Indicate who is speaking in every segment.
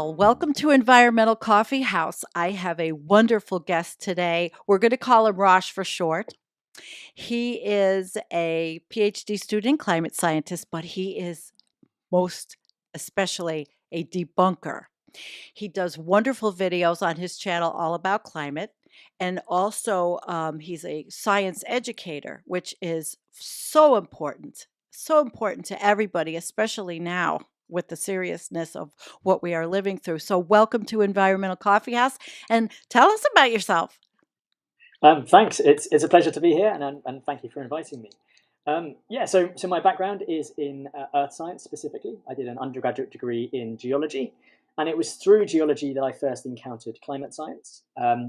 Speaker 1: Well, welcome to Environmental Coffee House. I have a wonderful guest today. We're going to call him Rosh for short. He is a PhD student climate scientist, but he is most especially a debunker. He does wonderful videos on his channel all about climate. And also, he's a science educator, which is so important to everybody, especially now with the seriousness of what we are living through. So, welcome to Environmental Coffee House and tell us about yourself.
Speaker 2: Thanks. It's a pleasure to be here, and thank you for inviting me. So my background is in earth science specifically. I did an undergraduate degree in geology, and it was through geology that I first encountered climate science.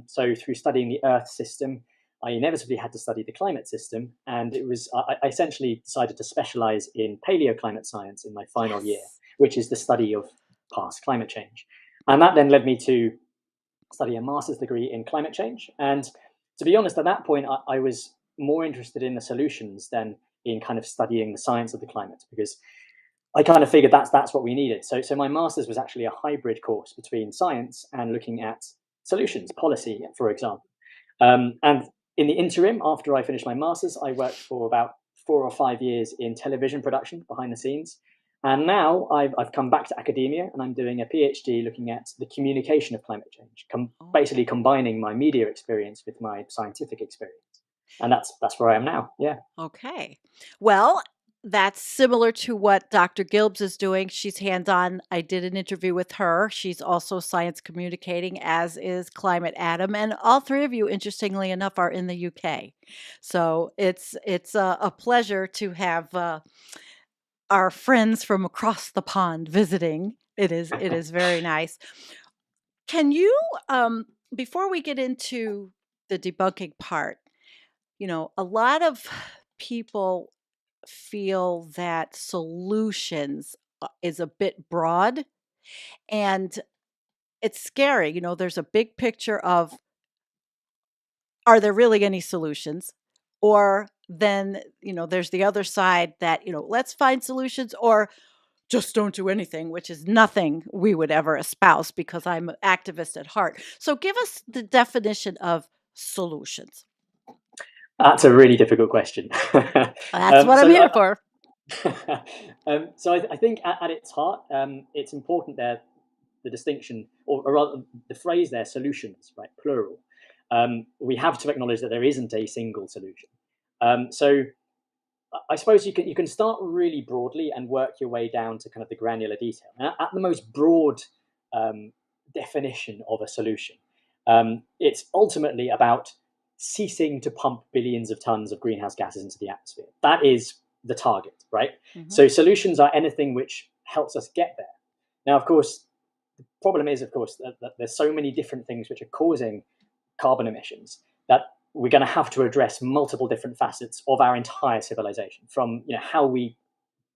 Speaker 2: So through studying the Earth system, I inevitably had to study the climate system, and I essentially decided to specialize in paleoclimate science in my final year,
Speaker 1: Yes.
Speaker 2: which is the study of past climate change, and that then led me to study a master's degree in climate change. And to be honest, at that point, I was more interested in the solutions than in kind of studying the science of the climate, because I kind of figured that's what we needed. So my master's was actually a hybrid course between science and looking at solutions, policy, for example. And in the interim, after I finished my master's, I worked for about 4 or 5 years in television production behind the scenes. And now I've come back to academia, and I'm doing a PhD looking at the communication of climate change,
Speaker 1: Oh,
Speaker 2: basically combining my media experience with my scientific experience. And that's where I am now. Yeah.
Speaker 1: okay. Well, that's similar to what Dr. Gilbs is doing. She's hands on. I did an interview with her. She's also science communicating, as is Climate Adam. And all three of you, interestingly enough, are in the UK. So it's a pleasure to have our friends from across the pond visiting. It is very nice. Can you before we get into the debunking part, a lot of people feel that solutions is a bit broad and it's scary. There's a big picture of are there really any solutions? Or then, there's the other side that, let's find solutions or just don't do anything, which is nothing we would ever espouse because I'm an activist at heart. So give us the definition of solutions.
Speaker 2: That's a really difficult question.
Speaker 1: That's
Speaker 2: um,
Speaker 1: what I'm
Speaker 2: so
Speaker 1: here
Speaker 2: I,
Speaker 1: for.
Speaker 2: I think at its heart, it's important there, the distinction, or rather the phrase there, solutions, right, plural. We have to acknowledge that there isn't a single solution. So I suppose you can start really broadly and work your way down to kind of the granular detail. And at the most broad um, definition of a solution, it's ultimately about ceasing to pump billions of tons of greenhouse gases into the atmosphere. That is the target, right?
Speaker 1: Hmm.
Speaker 2: So solutions are anything which helps us get there. Now, of course, the problem is, of course, that there's so many different things which are causing carbon emissions that we're going to have to address multiple different facets of our entire civilization, from how we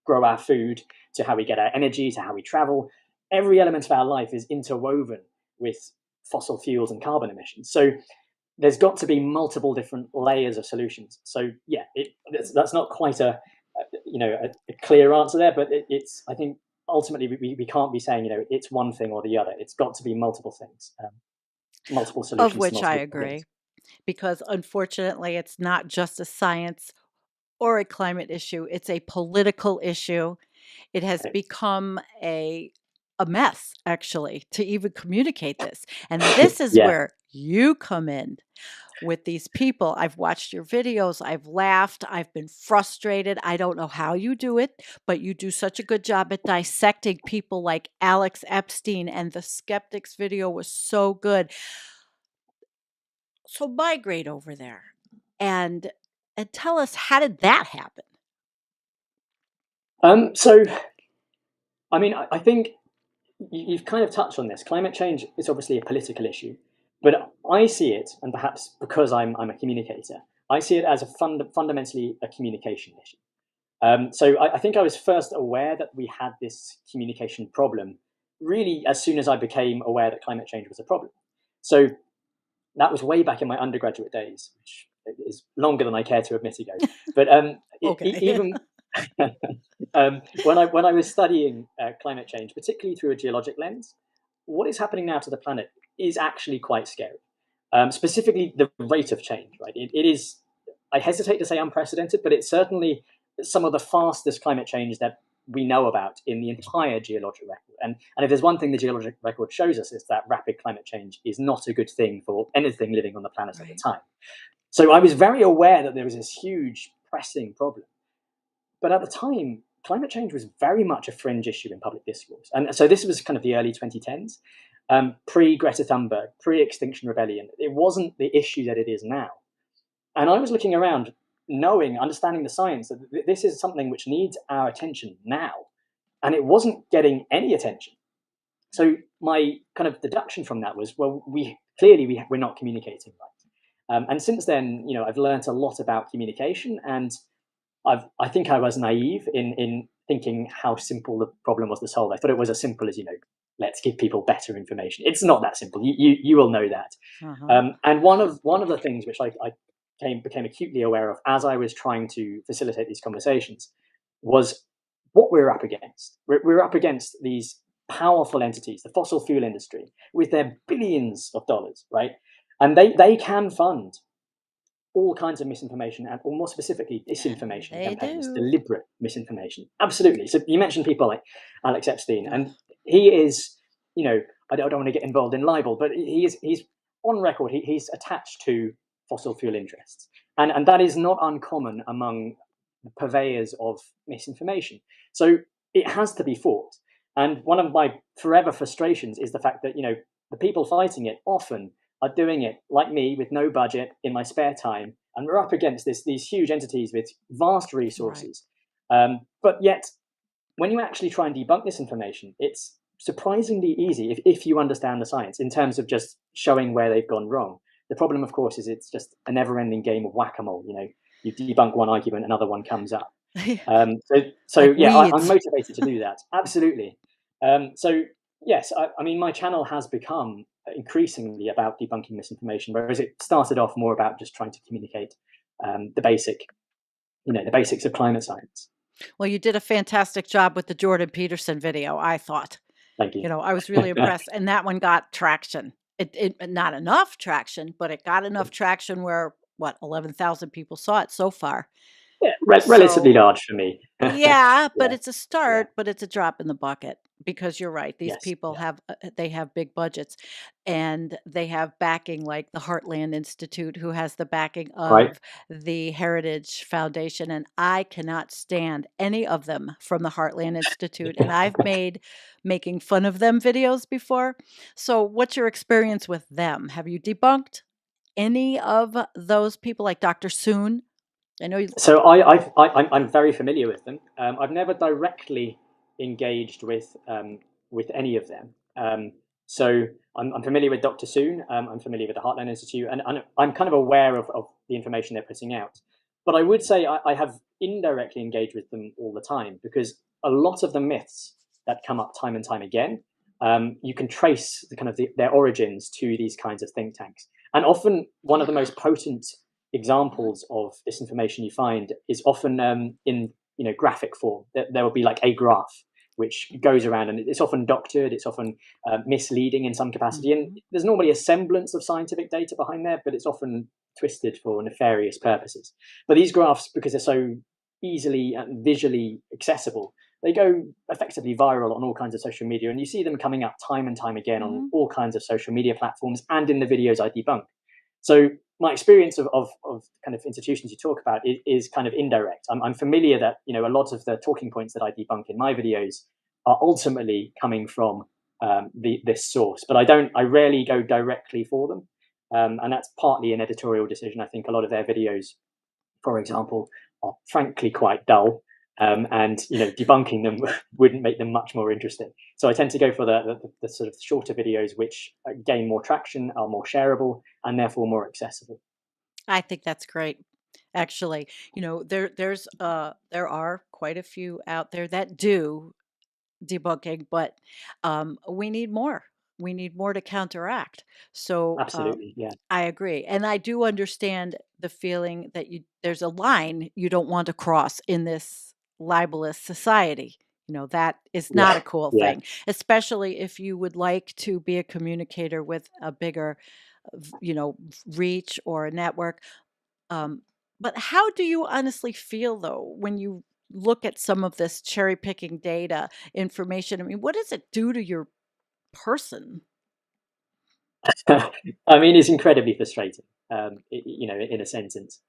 Speaker 2: grow our food to how we get our energy to how we travel. Every element of our life is interwoven with fossil fuels and carbon emissions. So there's got to be multiple different layers of solutions. So yeah, that's not quite a clear answer there, but it's, I think, ultimately we can't be saying it's one thing or the other. It's got to be multiple things, multiple
Speaker 1: Of
Speaker 2: solutions to
Speaker 1: which I
Speaker 2: multiple problems.
Speaker 1: agree, because unfortunately, it's not just a science or a climate issue, it's a political issue. It has
Speaker 2: Right.
Speaker 1: become a mess, actually, to even communicate this. And this is
Speaker 2: Yeah.
Speaker 1: where you come in with these people. I've watched your videos, I've laughed, I've been frustrated. I don't know how you do it, but you do such a good job at dissecting people like Alex Epstein, and the skeptics video was so good. So migrate over there and tell us, how did that happen?
Speaker 2: So I mean, I think you've kind of touched on this. Climate change is obviously a political issue, but I see it, and perhaps because I'm a communicator, I see it as fundamentally a communication issue. So I think I was first aware that we had this communication problem really as soon as I became aware that climate change was a problem. So that was way back in my undergraduate days, which is longer than I care to admit ago. But
Speaker 1: Okay.
Speaker 2: even when I was studying climate change, particularly through a geologic lens, what is happening now to the planet is actually quite scary. Specifically, the rate of change, right? It is, I hesitate to say unprecedented, but it's certainly some of the fastest climate change that we know about in the entire geologic record. And if there's one thing the geologic record shows us, is that rapid climate change is not a good thing for anything living on the planet at the
Speaker 1: Right.
Speaker 2: time. So I was very aware that there was this huge pressing problem. But at the time, climate change was very much a fringe issue in public discourse. And so this was kind of the early 2010s, pre Greta Thunberg, pre Extinction Rebellion. It wasn't the issue that it is now. And I was looking around, knowing, understanding the science, that this is something which needs our attention now. And it wasn't getting any attention. So my kind of deduction from that was, well, we're not communicating right. And since then, I've learned a lot about communication, and I think I was naive in thinking how simple the problem was to solve. I thought it was as simple as, let's give people better information. It's not that simple. You will know that. And one of the things which I became acutely aware of as I was trying to facilitate these conversations was what we're up against. We're up against these powerful entities, the fossil fuel industry, with their billions of dollars, right? And they can fund all kinds of misinformation, or more specifically, disinformation
Speaker 1: They
Speaker 2: campaigns,
Speaker 1: do.
Speaker 2: deliberate misinformation. Absolutely. So you mentioned people like Alex Epstein, and he is, I don't want to get involved in libel, but he's on record. He's attached to fossil fuel interests, and that is not uncommon among the purveyors of misinformation. So it has to be fought. And one of my forever frustrations is the fact that the people fighting it often are doing it like me, with no budget, in my spare time, and we're up against these huge entities with vast resources. Right. But yet, when you actually try and debunk this information, it's surprisingly easy if you understand the science, in terms of just showing where they've gone wrong. The problem, of course, is it's just a never-ending game of whack-a-mole. You debunk one argument, another one comes up. So
Speaker 1: like
Speaker 2: yeah, I'm
Speaker 1: weeds.
Speaker 2: motivated to do that. Absolutely. So yes, I mean, my channel has become increasingly about debunking misinformation, whereas it started off more about just trying to communicate the basics of climate science.
Speaker 1: Well, you did a fantastic job with the Jordan Peterson video, I thought.
Speaker 2: Thank you.
Speaker 1: I was really impressed, and that one got traction. It not enough traction, but it got enough traction where, 11,000 people saw it so far.
Speaker 2: Yeah, relatively
Speaker 1: So
Speaker 2: large for me.
Speaker 1: yeah, but
Speaker 2: Yeah,
Speaker 1: it's a
Speaker 2: yeah,
Speaker 1: start, but it's a drop in the bucket, because you're right. These
Speaker 2: yes,
Speaker 1: people
Speaker 2: yeah,
Speaker 1: they have big budgets, and they have backing, like the Heartland Institute, who has the backing
Speaker 2: right.
Speaker 1: of the Heritage Foundation, and I cannot stand any of them from the Heartland Institute, and I've made making fun of them videos before. So what's your experience with them? Have you debunked any of those people, like Dr. Soon? I know you.
Speaker 2: So I'm very familiar with them. I've never directly engaged with any of them. So I'm familiar with Dr. Soon. I'm familiar with the Heartland Institute, and I'm kind of aware of the information they're putting out. But I would say I have indirectly engaged with them all the time, because a lot of the myths that come up time and time again, you can trace their origins to these kinds of think tanks. And often one of the most potent examples of disinformation you find is often in graphic form. There will be like a graph which goes around, and it's often doctored, it's often misleading in some capacity, and there's normally a semblance of scientific data behind there, but it's often twisted for nefarious purposes. But these graphs, because they're so easily and visually accessible, they go effectively viral on all kinds of social media, and you see them coming up time and time again on all kinds of social media platforms and in the videos I debunk. So my experience of kind of institutions you talk about is kind of indirect. I'm familiar that a lot of the talking points that I debunk in my videos are ultimately coming from this source, but I rarely go directly for them, and that's partly an editorial decision. I think a lot of their videos, for example, are frankly quite dull, and debunking them wouldn't make them much more interesting. So I tend to go for the sort of shorter videos, which gain more traction, are more shareable, and therefore more accessible.
Speaker 1: I think that's great. Actually, there are quite a few out there that do debunking, but we need more. We need more to counteract. So
Speaker 2: Absolutely, yeah.
Speaker 1: I agree, and I do understand the feeling that there's a line you don't want to cross in this libelous society. That is not
Speaker 2: Yeah,
Speaker 1: a cool
Speaker 2: yeah.
Speaker 1: thing, especially if you would like to be a communicator with a bigger, reach or a network. Um, but how do you honestly feel though when you look at some of this cherry picking data information? I mean, what does it do to your person?
Speaker 2: I mean, it's incredibly frustrating, in a sentence.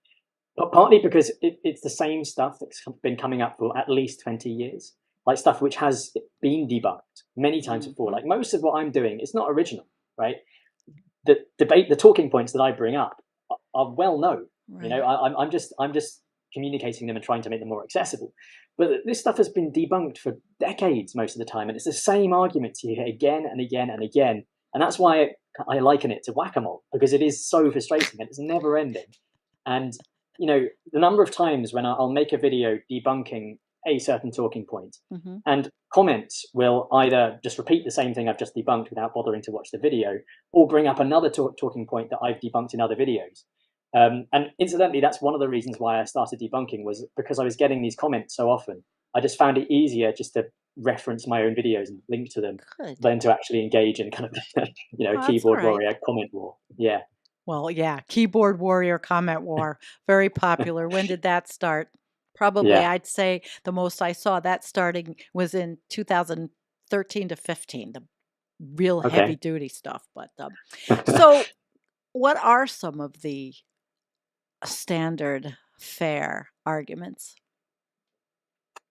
Speaker 2: But partly because it's the same stuff that's been coming up for at least 20 years, like stuff which has been debunked many times before.
Speaker 1: Mhm.
Speaker 2: Like most of what I'm doing, it's not original, right? The talking points that I bring up are well known.
Speaker 1: Right.
Speaker 2: I'm just communicating them and trying to make them more accessible. But this stuff has been debunked for decades most of the time, and it's the same arguments you hear again and again and again. And that's why I liken it to whack-a-mole, because it is so frustrating and it's never ending. And the number of times when I'll make a video debunking a certain talking point,
Speaker 1: Mhm.
Speaker 2: and comments will either just repeat the same thing I've just debunked without bothering to watch the video, or bring up another talking point that I've debunked in other videos. And incidentally, that's one of the reasons why I started debunking, was because I was getting these comments so often. I just found it easier just to reference my own videos and link to them
Speaker 1: Good.
Speaker 2: than to actually engage in kind of
Speaker 1: Oh, that's all
Speaker 2: keyboard
Speaker 1: right.
Speaker 2: warrior comment war. Yeah.
Speaker 1: Well, yeah, keyboard warrior comment war, very popular. When did that start? Probably,
Speaker 2: Yeah.
Speaker 1: I'd say the most I saw that starting was in 2013 to 15, the real heavy
Speaker 2: Okay.
Speaker 1: duty stuff. But so, what are some of the standard fair arguments?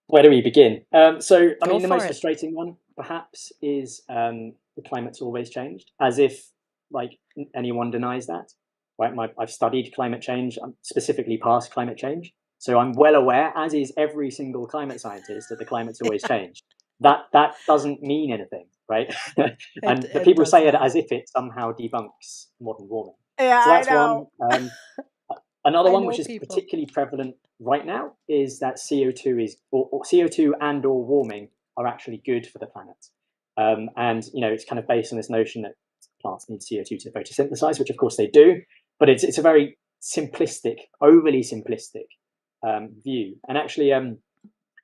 Speaker 2: Where do we begin? I
Speaker 1: Go
Speaker 2: mean, the
Speaker 1: for
Speaker 2: most
Speaker 1: it.
Speaker 2: frustrating one, perhaps, is the climate's always changed, as if like anyone denies that. Right? I've studied climate change, specifically past climate change, so I'm well aware, as is every single climate scientist, that the climate's always
Speaker 1: Yeah,
Speaker 2: changed. That doesn't mean anything, right?
Speaker 1: it
Speaker 2: But
Speaker 1: it
Speaker 2: people
Speaker 1: does
Speaker 2: say it
Speaker 1: not.
Speaker 2: as if it somehow debunks modern warming.
Speaker 1: Yeah,
Speaker 2: So
Speaker 1: I
Speaker 2: that's
Speaker 1: know.
Speaker 2: one. Another
Speaker 1: I
Speaker 2: one
Speaker 1: know
Speaker 2: which is
Speaker 1: people.
Speaker 2: particularly prevalent right now is that CO2 or CO2 and or warming are actually good for the planet. And it's kind of based on this notion that plants need CO2 to photosynthesize, which of course they do, but it's a very simplistic, overly simplistic view. And actually,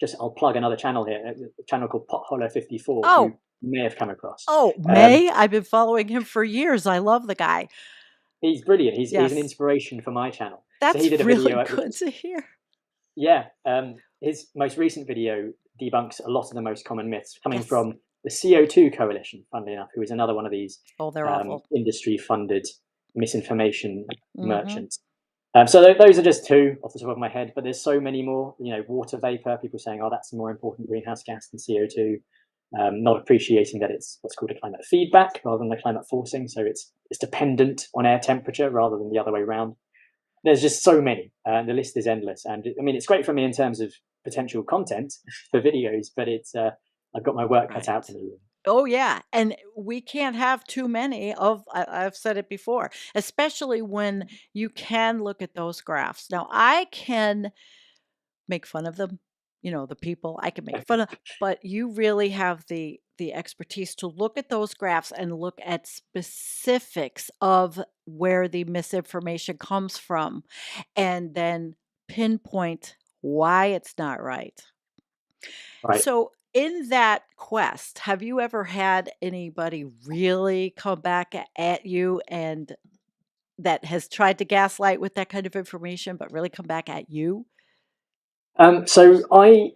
Speaker 2: just I'll plug another channel here, a channel called Potholo 54, who you
Speaker 1: Oh,
Speaker 2: may have come across.
Speaker 1: oh,
Speaker 2: Um,
Speaker 1: May? I've been following him for years. I love the guy.
Speaker 2: he's brilliant. He's an
Speaker 1: Yes,
Speaker 2: inspiration for my channel. So he
Speaker 1: that's
Speaker 2: did a
Speaker 1: really
Speaker 2: video which
Speaker 1: good
Speaker 2: was
Speaker 1: to hear.
Speaker 2: Yeah, his most recent video debunks a lot of the most common myths coming
Speaker 1: Yes.
Speaker 2: from the CO2 Coalition, funnily enough, who is another one of these
Speaker 1: Oh, they're awful.
Speaker 2: industry-funded misinformation
Speaker 1: Mhm.
Speaker 2: merchants. So those are just two off the top of my head, but there's so many more. Water vapor, people saying, "Oh, that's a more important greenhouse gas than CO2." Not appreciating that it's what's called a climate feedback rather than a climate forcing, so it's dependent on air temperature rather than the other way around. There's just so many, and the list is endless. And I mean, it's great for me in terms of potential content for videos, but it's I've got my work cut out for
Speaker 1: Right.
Speaker 2: me.
Speaker 1: Oh, yeah, and we can't have too many of I've said it before, especially when you can look at those graphs. Now, I can make fun of them, the people, I can make fun of, but you really have the expertise to look at those graphs and look at specifics of where the misinformation comes from, and then pinpoint why it's not right.
Speaker 2: Right.
Speaker 1: So, in that quest, have you ever had anybody really come back at you and that has tried to gaslight with that kind of information, but really come back at you?
Speaker 2: So I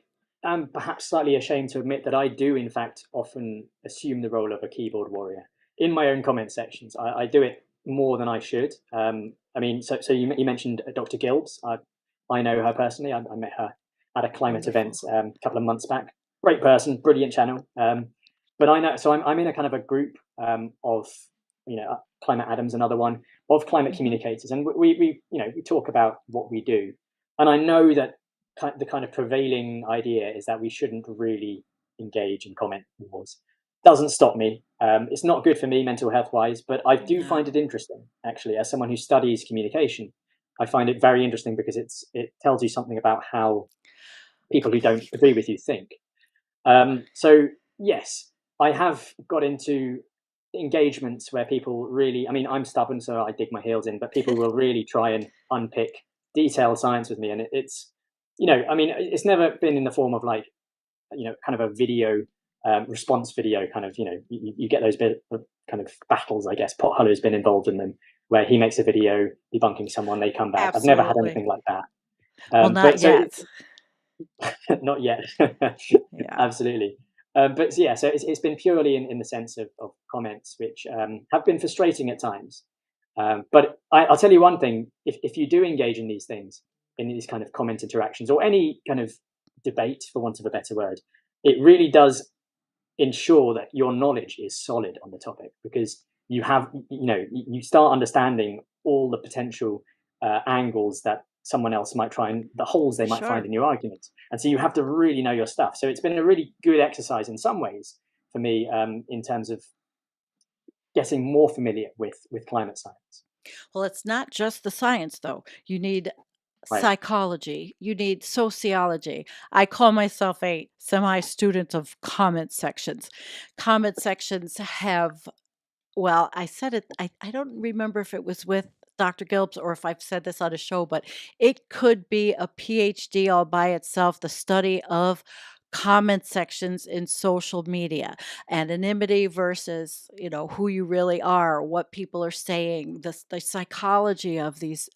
Speaker 2: am perhaps slightly ashamed to admit that I do, in fact, often assume the role of a keyboard warrior in my own comment sections. I do it more than I should. I mean, so you mentioned Dr. Gilbs. I know her personally. I met her at a climate event
Speaker 1: Wonderful.
Speaker 2: a couple of months back. Great person, brilliant channel. But I know, so I'm in a kind of a group of Climate Adam's another one, of climate
Speaker 1: Mhm.
Speaker 2: communicators, and we talk about what we do. And I know that the kind of prevailing idea is that we shouldn't really engage in comment wars. Doesn't stop me. It's not good for me mental health wise, but I do find it
Speaker 1: No.
Speaker 2: interesting actually. As someone who studies communication, I find it very interesting because it tells you something about how people who don't agree with you think. So yes, I have got into engagements where people really, I mean, I'm stubborn, so I dig my heels in, but people will really try and unpick detailed science with me. And it's, I mean, it's never been in the form of like kind of a video response video kind of, you get those bit of kind of battles, I guess. Potholler's been involved in them, where he makes a video debunking someone, they come back. I've never had
Speaker 1: Absolutely.
Speaker 2: anything like that.
Speaker 1: Well, not
Speaker 2: But so
Speaker 1: yet.
Speaker 2: not yet.
Speaker 1: Yeah.
Speaker 2: Absolutely. But yeah, so it's been purely in the sense of comments, which have been frustrating at times. But I'll tell you one thing: if you do engage in these things, in these kind of comment interactions, or any kind of debate, for want of a better word, it really does ensure that your knowledge is solid on the topic, because you start understanding all the potential angles that someone else might try, and the holes they might find
Speaker 1: Sure.
Speaker 2: in your argument, and so you have to really know your stuff. So it's been a really good exercise in some ways for me, in terms of getting more familiar with climate science.
Speaker 1: Well, it's not just the science, though. You need
Speaker 2: Right.
Speaker 1: psychology, you need sociology. I call myself a semi student of comment sections. Comment sections have, well, I said it, I don't remember if it was with Dr. Gilbs or if I've said this on a show, but it could be a PhD all by itself, the study of comment sections in social media, anonymity versus, who you really are, what people are saying, the psychology of these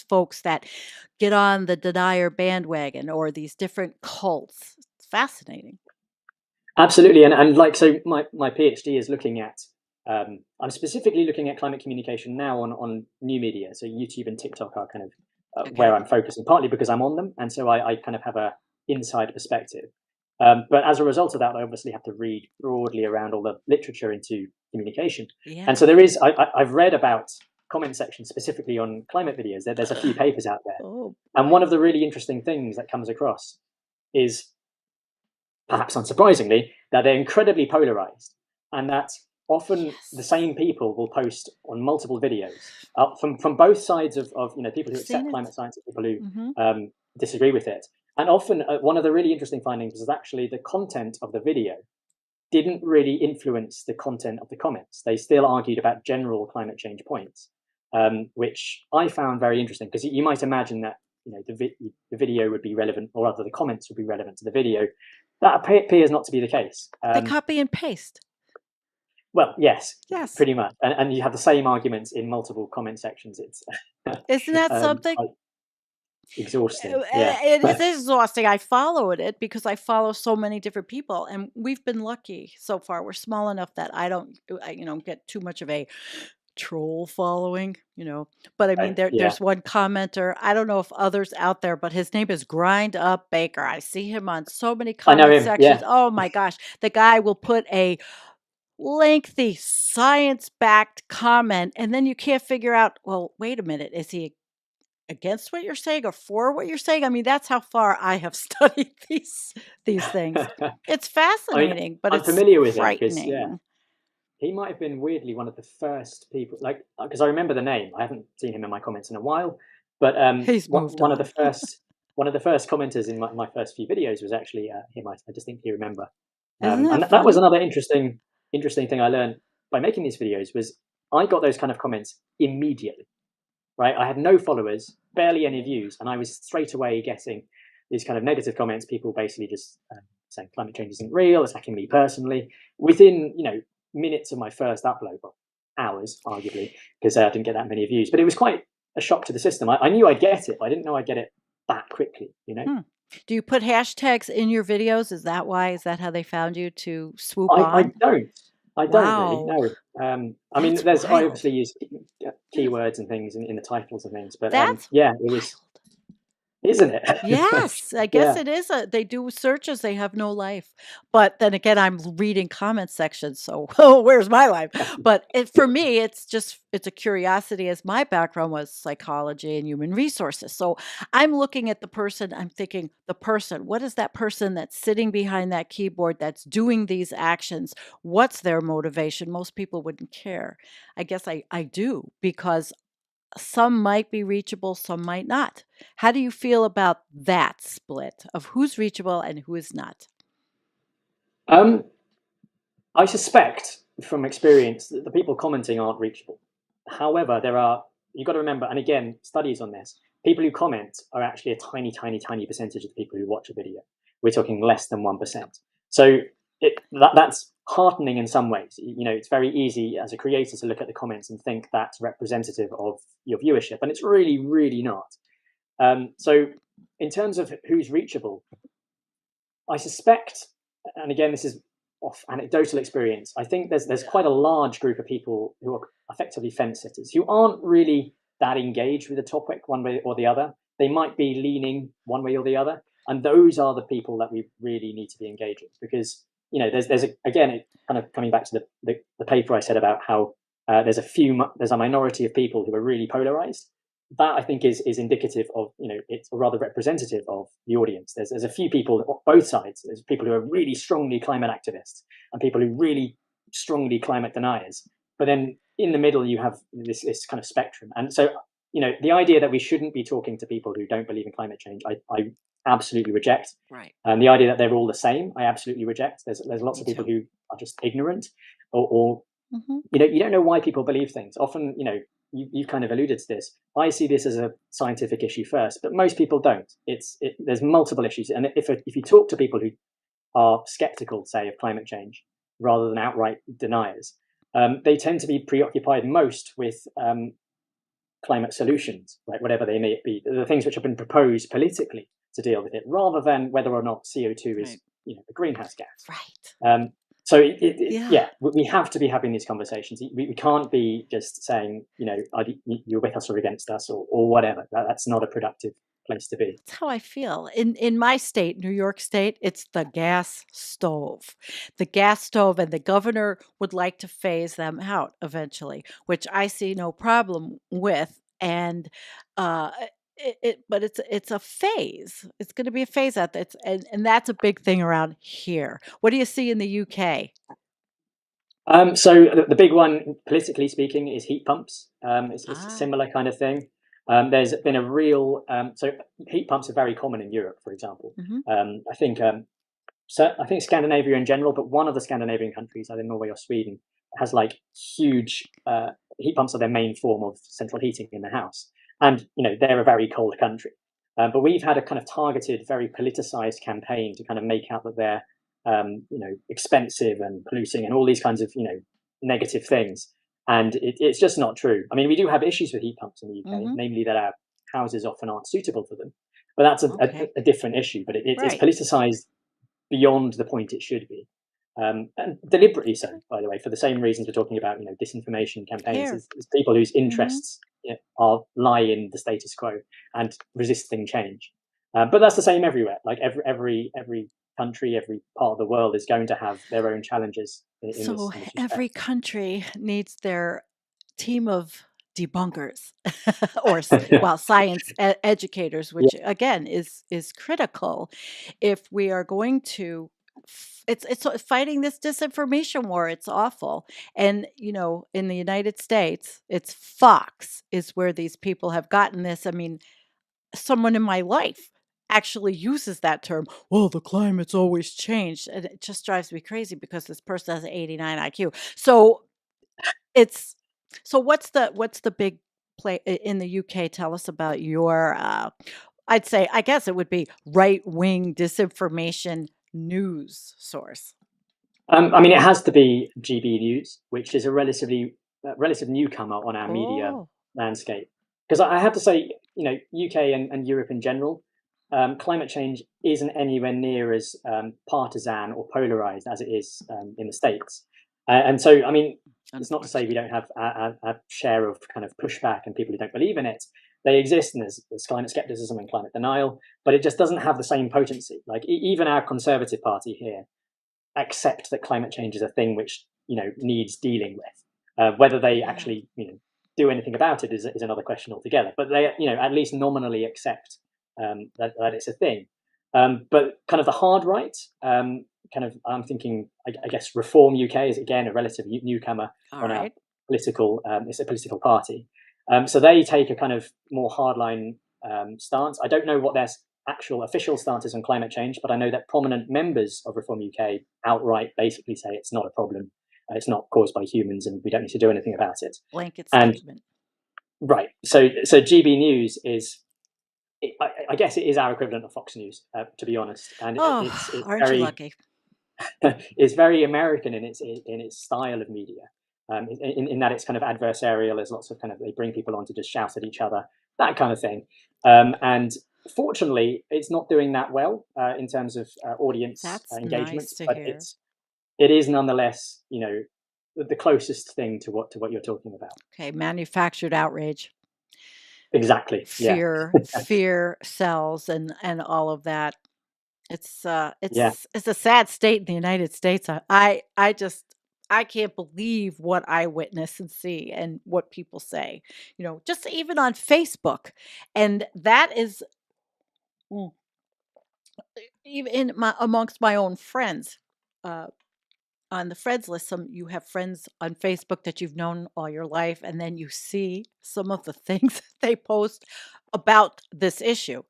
Speaker 1: folks that get on the denier bandwagon or these different cults. It's fascinating.
Speaker 2: Absolutely, and like, so my PhD is looking at. I'm specifically looking at climate communication now on new media. So YouTube and TikTok are kind of where
Speaker 1: Okay.
Speaker 2: I'm focusing, partly because I'm on them, and so I kind of have a inside perspective. But as a result of that, I obviously have to read broadly around all the literature into communication. And
Speaker 1: Yeah.
Speaker 2: so there is, I've read about comment sections specifically on climate videos. There's a few papers out there,
Speaker 1: Oh
Speaker 2: and
Speaker 1: boy.
Speaker 2: one of the really interesting things that comes across is, perhaps unsurprisingly, that they're incredibly polarized, and that often the
Speaker 1: Yes.
Speaker 2: same people will post on multiple videos from both sides of people
Speaker 1: I've
Speaker 2: who
Speaker 1: seen
Speaker 2: accept
Speaker 1: it.
Speaker 2: climate science and people
Speaker 1: Hmm.
Speaker 2: who disagree with it. And often, one of the really interesting findings is actually the content of the video didn't really influence the content of the comments. They still argued about general climate change points, which I found very interesting, because you might imagine that the video would be relevant, or rather the comments would be relevant to the video. That appears not to be the case.
Speaker 1: They copy and paste.
Speaker 2: Well, yes,
Speaker 1: Yes.
Speaker 2: pretty much, and you have the same arguments in multiple comment sections. It's
Speaker 1: Isn't that something?
Speaker 2: quite exhausting. Yeah.
Speaker 1: It is exhausting. I followed it because I follow so many different people, and we've been lucky so far. We're small enough that I don't get too much of a troll following. But I mean,
Speaker 2: Yeah.
Speaker 1: there's one commenter. I don't know if others out there, but his name is Grind Up Baker. I see him on so many
Speaker 2: I know
Speaker 1: comment
Speaker 2: him. Yeah.
Speaker 1: sections. Oh my gosh, the guy will put a lengthy science-backed comment, and then you can't figure out. Well, wait a minute, is he against what you're saying or for what you're saying? I mean, that's how far I have studied these things. It's
Speaker 2: I mean,
Speaker 1: fascinating, but
Speaker 2: I'm
Speaker 1: it's
Speaker 2: familiar with him because, yeah,
Speaker 1: frightening.
Speaker 2: he might have been weirdly one of the first people, like, because I remember the name. I haven't seen him in my comments in a while, but
Speaker 1: He's moved
Speaker 2: one of the
Speaker 1: on.
Speaker 2: first commenters in my first few videos was actually him. I distinctly remember,
Speaker 1: Isn't that
Speaker 2: and that was
Speaker 1: funny?
Speaker 2: another interesting thing I learned by making these videos. Was I got those kind of comments immediately, right? I had no followers, barely any views, and I was straight away getting these kind of negative comments. People basically just saying climate change isn't real, attacking me personally. Within minutes of my first upload, well, hours arguably, because I didn't get that many views. But it was quite a shock to the system. I knew I'd get it, but I didn't know I'd get it that quickly.
Speaker 1: Hmm. Do you put hashtags in your videos? Is that why? Is that how they found you to swoop
Speaker 2: I
Speaker 1: on?
Speaker 2: don't. I don't really
Speaker 1: Wow,
Speaker 2: know. I mean,
Speaker 1: that's
Speaker 2: I
Speaker 1: wild.
Speaker 2: obviously use
Speaker 1: Yeah,
Speaker 2: keywords and things in the titles and things, but
Speaker 1: that's
Speaker 2: yeah, it was,
Speaker 1: wild.
Speaker 2: isn't it?
Speaker 1: Yes, I guess
Speaker 2: Yeah.
Speaker 1: it is they do searches, they have no life. But then again, I'm reading comment sections, so, oh, where's my life? But for me, it's a curiosity, as my background was psychology and human resources. So I'm looking at the person, I'm thinking, the person, what is that person that's sitting behind that keyboard that's doing these actions? What's their motivation? Most people wouldn't care. I guess I do, because some might be reachable, some might not. How do you feel about that split of who's reachable and who is not?
Speaker 2: Um, I suspect from experience that the people commenting aren't reachable. However, you've got to remember, and again, studies on this, people who comment are actually a tiny, tiny, tiny percentage of the people who watch a video. we're talking less than 1%. So that's heartening in some ways. It's very easy as a creator to look at the comments and think that's representative of your viewership, and it's really, really not. So in terms of who's reachable, I suspect, and again, this is off anecdotal experience, I think there's quite a large group of people who are effectively fence sitters who aren't really that engaged with the topic one way or the other. They might be leaning one way or the other, and those are the people that we really need to be engaging, because again, it kind of coming back to the paper I said about how there's a minority of people who are really polarized. That I think is indicative of, it's rather representative of the audience. There's a few people on both sides. There's people who are really strongly climate activists and people who really strongly climate deniers. But then in the middle, you have this kind of spectrum. And so, the idea that we shouldn't be talking to people who don't believe in climate change, I absolutely reject.
Speaker 1: Right.
Speaker 2: And the idea that they're all the same, I absolutely reject. There's lots of people who are just ignorant, or you don't know why people believe things. Often, you kind of alluded to this. I see this as a scientific issue first, but most people don't. There's multiple issues, and if you talk to people who are skeptical, say, of climate change rather than outright deniers, they tend to be preoccupied most with climate solutions, right? Whatever they may be, the things which have been proposed politically to deal with it, rather than whether or not CO2 is a greenhouse gas.
Speaker 1: Right.
Speaker 2: So we have to be having these conversations. We can't be just saying, you're with us or against us or whatever. That's not a productive place to be.
Speaker 1: That's how I feel. In my state, New York State, it's the gas stove. The gas stove, and the governor would like to phase them out eventually, which I see no problem with. And but it's a phase. It's going to be a phase out. And that's a big thing around here. What do you see in the UK?
Speaker 2: So the big one, politically speaking, is heat pumps. It's a similar kind of thing. There's been a real so heat pumps are very common in Europe, for example. I think Scandinavia in general, but one of the Scandinavian countries, either Norway or Sweden, has like huge heat pumps are their main form of central heating in the house, and they're a very cold country. But we've had a kind of targeted, very politicized campaign to kind of make out that they're expensive and polluting and all these kinds of negative things. And it's just not true. I mean, we do have issues with heat pumps in the UK, namely that our houses often aren't suitable for them. But that's a different issue. But it's politicized beyond the point it should be, and deliberately so, by the way, for the same reasons we're talking about. Disinformation campaigns is people whose interests lie in the status quo and resisting change. But that's the same everywhere. Like every country, every part of the world is going to have their own challenges.
Speaker 1: So every country needs their team of debunkers or science educators, which again is critical if we are going to it's fighting this disinformation war. It's awful. And in the United States, it's Fox is where these people have gotten this. I mean, someone in my life actually uses that term. Well, the climate's always changed, and it just drives me crazy because this person has an 89 IQ. So what's the big play in the UK? Tell us about your I guess it would be right-wing disinformation news source.
Speaker 2: I mean, it has to be GB News, which is a relative newcomer on our media landscape. Because I have to say, UK and Europe in general, climate change isn't anywhere near as partisan or polarized as it is in the States. And so, I mean, it's not to say we don't have a share of kind of pushback and people who don't believe in it. They exist, and there's climate skepticism and climate denial, but it just doesn't have the same potency. Like even our Conservative Party here accept that climate change is a thing which needs dealing with. Whether they actually do anything about it is another question altogether. But they at least nominally accept that it's a thing. But kind of the hard right, I'm thinking, I guess Reform UK is again a relative newcomer on our political. It's a political party, so they take a kind of more hardline stance. I don't know what their actual official stance is on climate change, but I know that prominent members of Reform UK outright basically say it's not a problem. It's not caused by humans, and we don't need to do anything about it.
Speaker 1: Blanket statement.
Speaker 2: Right. So GB News is I guess it is our equivalent of Fox News, to be honest, and
Speaker 1: Oh,
Speaker 2: it's
Speaker 1: aren't you
Speaker 2: very
Speaker 1: lucky?
Speaker 2: it's very American in its style of media. In that it's kind of adversarial. There's lots of kind of they bring people on to just shout at each other, that kind of thing. And fortunately, it's not doing that well in terms of audience
Speaker 1: That's
Speaker 2: engagement,
Speaker 1: nice to
Speaker 2: but
Speaker 1: hear.
Speaker 2: it is nonetheless, the closest thing to what you're talking about.
Speaker 1: Okay, manufactured outrage.
Speaker 2: Exactly. Yeah.
Speaker 1: Fear sells and all of that.
Speaker 2: Yeah.
Speaker 1: It's a sad state in the United States. I just I can't believe what I witness and see and what people say, just even on Facebook. And that is mm, even in my amongst my own friends. Uh, on the friends list, some you have friends on Facebook that you've known all your life, and then you see some of the things that they post about this issue.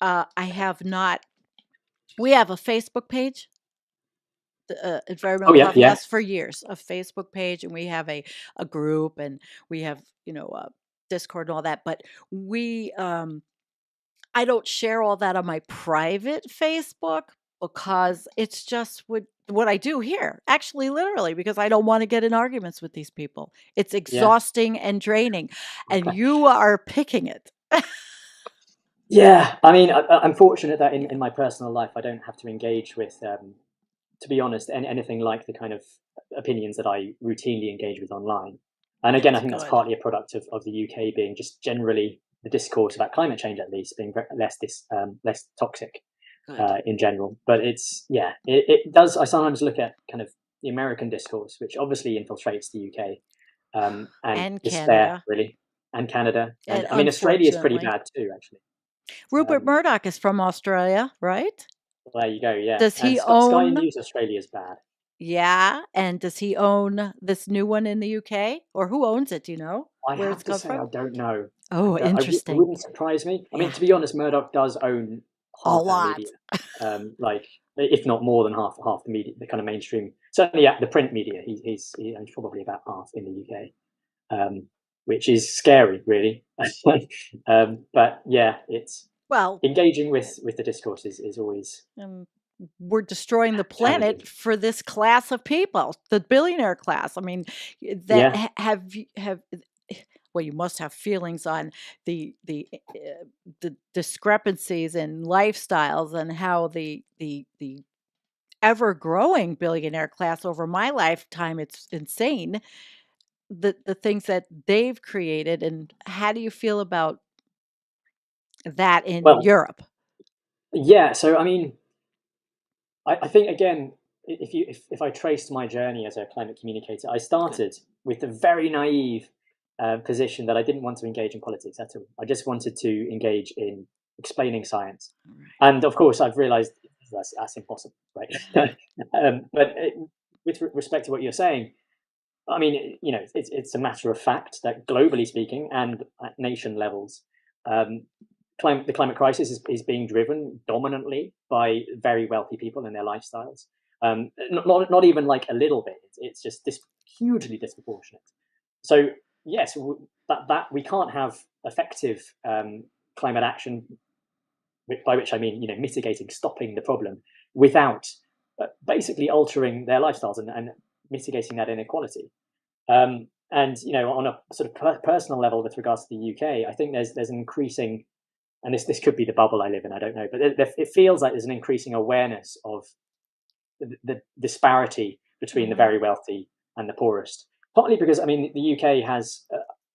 Speaker 1: I have not. We have a Facebook page, the
Speaker 2: Oh
Speaker 1: environmental
Speaker 2: yeah.
Speaker 1: health
Speaker 2: Yeah.
Speaker 1: has for years a Facebook page, and we have a group, and we have Discord and all that. But we I don't share all that on my private Facebook because it's just what I do here. Actually, literally, because I don't want to get in arguments with these people. It's
Speaker 2: Yeah.
Speaker 1: exhausting and draining, and you are picking it.
Speaker 2: Yeah, I mean, I'm fortunate that
Speaker 1: Yeah,
Speaker 2: in my personal life, I don't have to engage with, to be honest, anything like the kind of opinions that I routinely engage with online. And again, I
Speaker 1: that's
Speaker 2: think that's
Speaker 1: good.
Speaker 2: partly a product of the UK being just generally the discourse about climate change, at least, being less toxic
Speaker 1: Good.
Speaker 2: in general. But it's yeah, it does. I sometimes look at kind of the American discourse, which obviously infiltrates the UK and
Speaker 1: And
Speaker 2: despair
Speaker 1: Canada,
Speaker 2: really, and Canada, and
Speaker 1: and
Speaker 2: I mean Australia is pretty
Speaker 1: unfortunately,
Speaker 2: bad too, actually.
Speaker 1: Rupert
Speaker 2: Um,
Speaker 1: Murdoch is from Australia, right?
Speaker 2: Well, there you go. Yeah,
Speaker 1: Does
Speaker 2: and
Speaker 1: he
Speaker 2: Sky
Speaker 1: own
Speaker 2: News Australia is bad.
Speaker 1: Yeah, and does he own this new one in the UK? Or who owns it, do you know
Speaker 2: I
Speaker 1: where it's
Speaker 2: have to
Speaker 1: come
Speaker 2: say, I
Speaker 1: from?
Speaker 2: don't know.
Speaker 1: Oh,
Speaker 2: It
Speaker 1: interesting.
Speaker 2: wouldn't surprise me. I mean,
Speaker 1: Yeah,
Speaker 2: to be honest, Murdoch does own
Speaker 1: a
Speaker 2: half our
Speaker 1: lot.
Speaker 2: media, like if not more than half the media, the kind of mainstream. Certainly, the print media. He owns probably about half in the UK, which is scary, really. But yeah, it's
Speaker 1: Well,
Speaker 2: engaging with the discourse is always
Speaker 1: um, we're destroying the
Speaker 2: challenging.
Speaker 1: planet for this class of people, the billionaire class. I mean, that
Speaker 2: Yeah.
Speaker 1: have well, you must have feelings on the discrepancies in lifestyles and how the ever growing billionaire class over my lifetime. It's insane the things that they've created, and how do you feel about that in
Speaker 2: Well,
Speaker 1: Europe?
Speaker 2: yeah. So I mean, I think again, if I traced my journey as a climate communicator, I
Speaker 1: Good.
Speaker 2: started with the very naive position that I didn't want to engage in politics at all. I just wanted to engage in explaining science,
Speaker 1: Right.
Speaker 2: and of course, I've realised that's impossible, right? But with respect to what you're saying, I mean, it's a matter of fact that globally speaking, and at nation levels, um, the climate crisis is being driven dominantly by very wealthy people and their lifestyles. Not even like a little bit. It's just hugely disproportionate. So yes, that we can't have effective climate action, by which I mean mitigating, stopping the problem, without basically altering their lifestyles and mitigating that inequality. And on a sort of personal level, with regards to the UK, I think there's an increasing, and this could be the bubble I live in, I don't know, but it feels like there's an increasing awareness of the disparity between the
Speaker 1: Mhm.
Speaker 2: very wealthy and the poorest. Partly because I mean the UK has,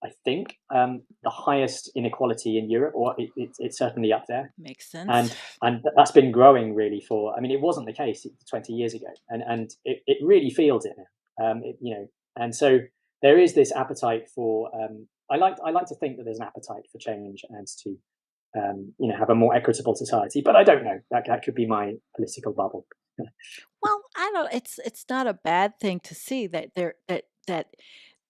Speaker 2: I think, the highest inequality in Europe, or it's certainly up there,
Speaker 1: Makes sense.
Speaker 2: and that's been growing really for. I mean, it wasn't the case 20 years ago, and it really feels it now. And so there is this appetite for. I like to think that there's an appetite for change and to have a more equitable society, but I don't know. That could be my political bubble.
Speaker 1: Well, I don't it's not a bad thing to see that that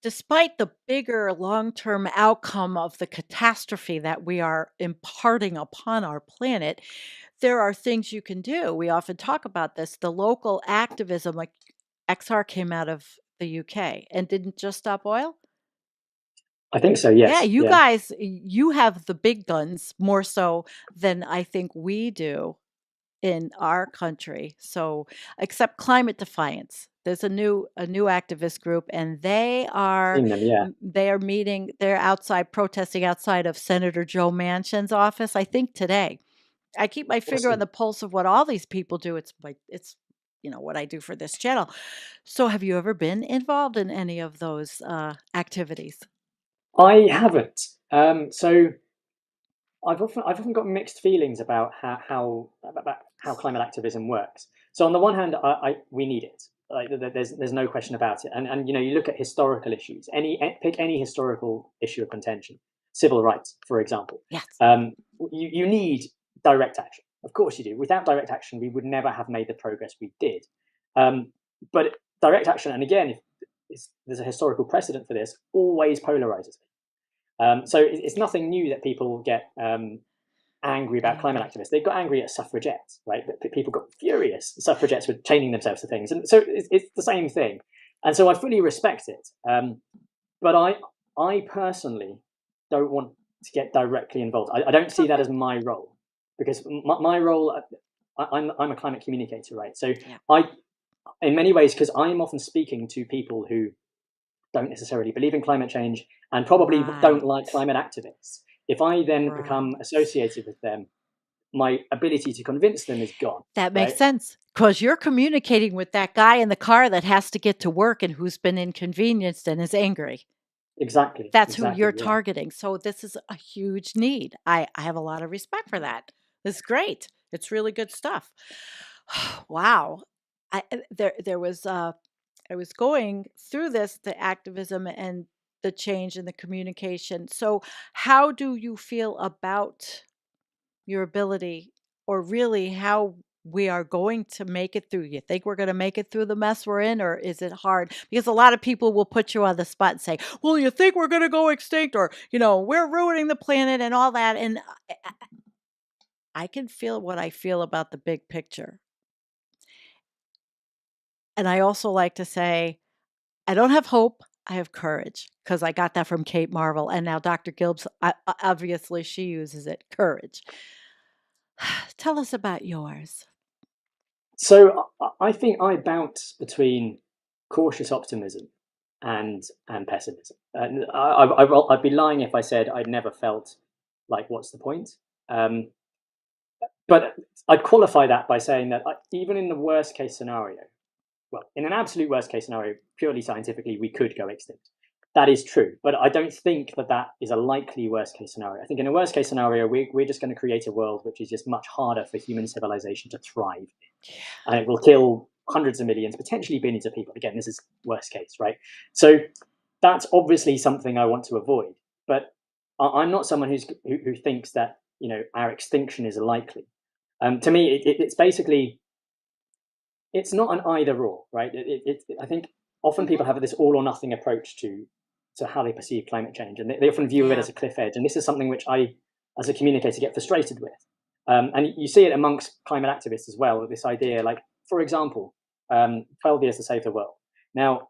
Speaker 1: despite the bigger long-term outcome of the catastrophe that we are imparting upon our planet, there are things you can do. We often talk about this, the local activism, like XR came out of the UK and didn't just stop oil.
Speaker 2: I think so.
Speaker 1: Yeah,
Speaker 2: Yes.
Speaker 1: you
Speaker 2: Yeah.
Speaker 1: guys, you have the big guns more so than I think we do in our country. So, except Climate Defiance. There's a new activist group, and
Speaker 2: Seen them. Yeah.
Speaker 1: they are meeting, they're outside protesting outside of Senator Joe Manchin's office, I think today. I keep my finger on
Speaker 2: Awesome.
Speaker 1: the pulse of what all these people do. It's like it's what I do for this channel. So have you ever been involved in any of those activities?
Speaker 2: I haven't. So I've often got mixed feelings about how climate activism works. So on the one hand, we need it. Like, there's no question about it. And you look at historical issues. Pick any historical issue of contention, civil rights, for example.
Speaker 1: Yes.
Speaker 2: You need direct action. Of course you do. Without direct action, we would never have made the progress we did. But direct action, and again, if there's a historical precedent for this, always polarizes. So it's nothing new that people get angry about climate
Speaker 1: Angry.
Speaker 2: activists. They got angry at suffragettes, right? People got furious. Suffragettes were chaining themselves to things, and so it's the same thing. And so I fully respect it. But I personally don't want to get directly involved. I don't see that
Speaker 1: Okay.
Speaker 2: as my role, because my role, I'm a climate communicator, right? So
Speaker 1: Yeah.
Speaker 2: I, in many ways, because I'm often speaking to people who don't necessarily believe in climate change and probably don't
Speaker 1: Right.
Speaker 2: like climate activists. If I then
Speaker 1: Right.
Speaker 2: become associated with them, my ability to convince them is gone,
Speaker 1: That makes
Speaker 2: right?
Speaker 1: sense because you're communicating with that guy in the car that has to get to work and who's been inconvenienced and is angry.
Speaker 2: Exactly,
Speaker 1: That's who
Speaker 2: exactly,
Speaker 1: you're
Speaker 2: yeah.
Speaker 1: targeting. So this is a huge need. I have a lot of respect for that. It's great. It's really good stuff. Wow. There was I was going through this, the activism and the change in the communication. So how do you feel about your ability, or really how we are going to make it through? You think we're going to make it through the mess we're in, or is it hard? Because a lot of people will put you on the spot and say, well, you think we're going to go extinct, or, we're ruining the planet and all that. And I can feel what I feel about the big picture. And I also like to say, I don't have hope. I have courage because I got that from Kate Marvel. And now Dr. Gilbs, obviously, she uses it, courage. Tell us about yours.
Speaker 2: So I think I bounce between cautious optimism and pessimism. And I'd be lying if I said I'd never felt like, what's the point? Um, but I'd qualify that by saying that even in the worst case scenario, well, in an absolute worst case scenario, purely scientifically, we could go extinct. That is true, but I don't think that is a likely worst case scenario. I think in a worst case scenario, we're just going to create a world which is just much harder for human civilization to thrive in, and it will kill hundreds of millions, potentially billions of people. Again, this is worst case, right? So that's obviously something I want to avoid. But I'm not someone who thinks that our extinction is likely. To me, it's basically it's not an either or, right? I think often
Speaker 1: Mhm.
Speaker 2: people have this all or nothing approach to how they perceive climate change, and they often view it
Speaker 1: Yeah.
Speaker 2: as a cliff edge. And this is something which I, as a communicator, get frustrated with. And you see it amongst climate activists as well. This idea, like for example, 12 years to save the world. Now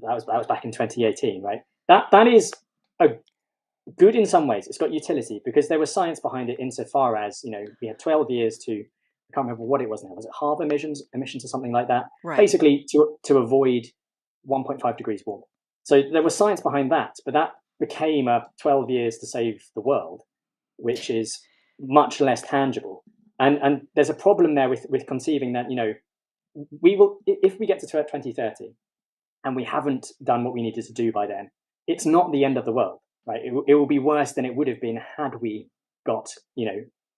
Speaker 2: that was back in 2018, right? That is a good in some ways. It's got utility because there was science behind it insofar as we had 12 years to, I can't remember what it was now. Was it halve emissions or something like that?
Speaker 1: Right.
Speaker 2: Basically to avoid 1.5 degrees warming. So there was science behind that, but that became a 12 years to save the world, which is much less tangible. And there's a problem there with conceiving that we will, if we get to 2030 and we haven't done what we needed to do by then, it's not the end of the world, right? It will be worse than it would have been had we got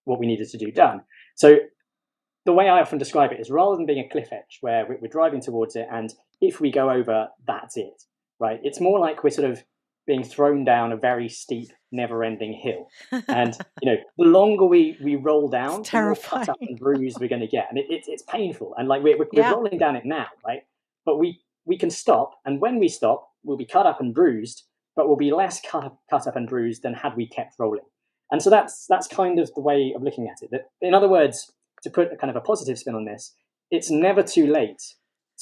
Speaker 2: what we needed to do done. So the way I often describe it is, rather than being a cliff edge where we're driving towards it, and if we go over, that's it, right? It's more like we're sort of being thrown down a very steep, never-ending hill, and the longer we roll
Speaker 1: It's
Speaker 2: down, the more cut up
Speaker 1: terrifying.
Speaker 2: and bruised we're going to get, and it's painful, and like we're
Speaker 1: Yeah.
Speaker 2: rolling down it now, right? But we can stop, and when we stop, we'll be cut up and bruised, but we'll be less cut up and bruised than had we kept rolling. And so that's kind of the way of looking at it. That, in other words, to put a kind of a positive spin on this, it's never too late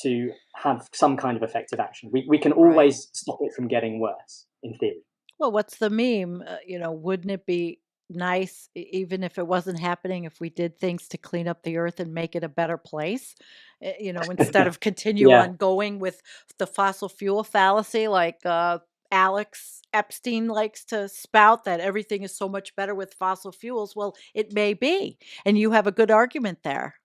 Speaker 2: to have some kind of effective action. We can
Speaker 1: Right.
Speaker 2: always stop it from getting worse, in theory.
Speaker 1: Well, what's the meme? Wouldn't it be nice, even if it wasn't happening, if we did things to clean up the earth and make it a better place? Instead of continue
Speaker 2: Yeah,
Speaker 1: on going with the fossil fuel fallacy, like Alex Epstein likes to spout that everything is so much better with fossil fuels. Well, it may be, and you have a good argument there.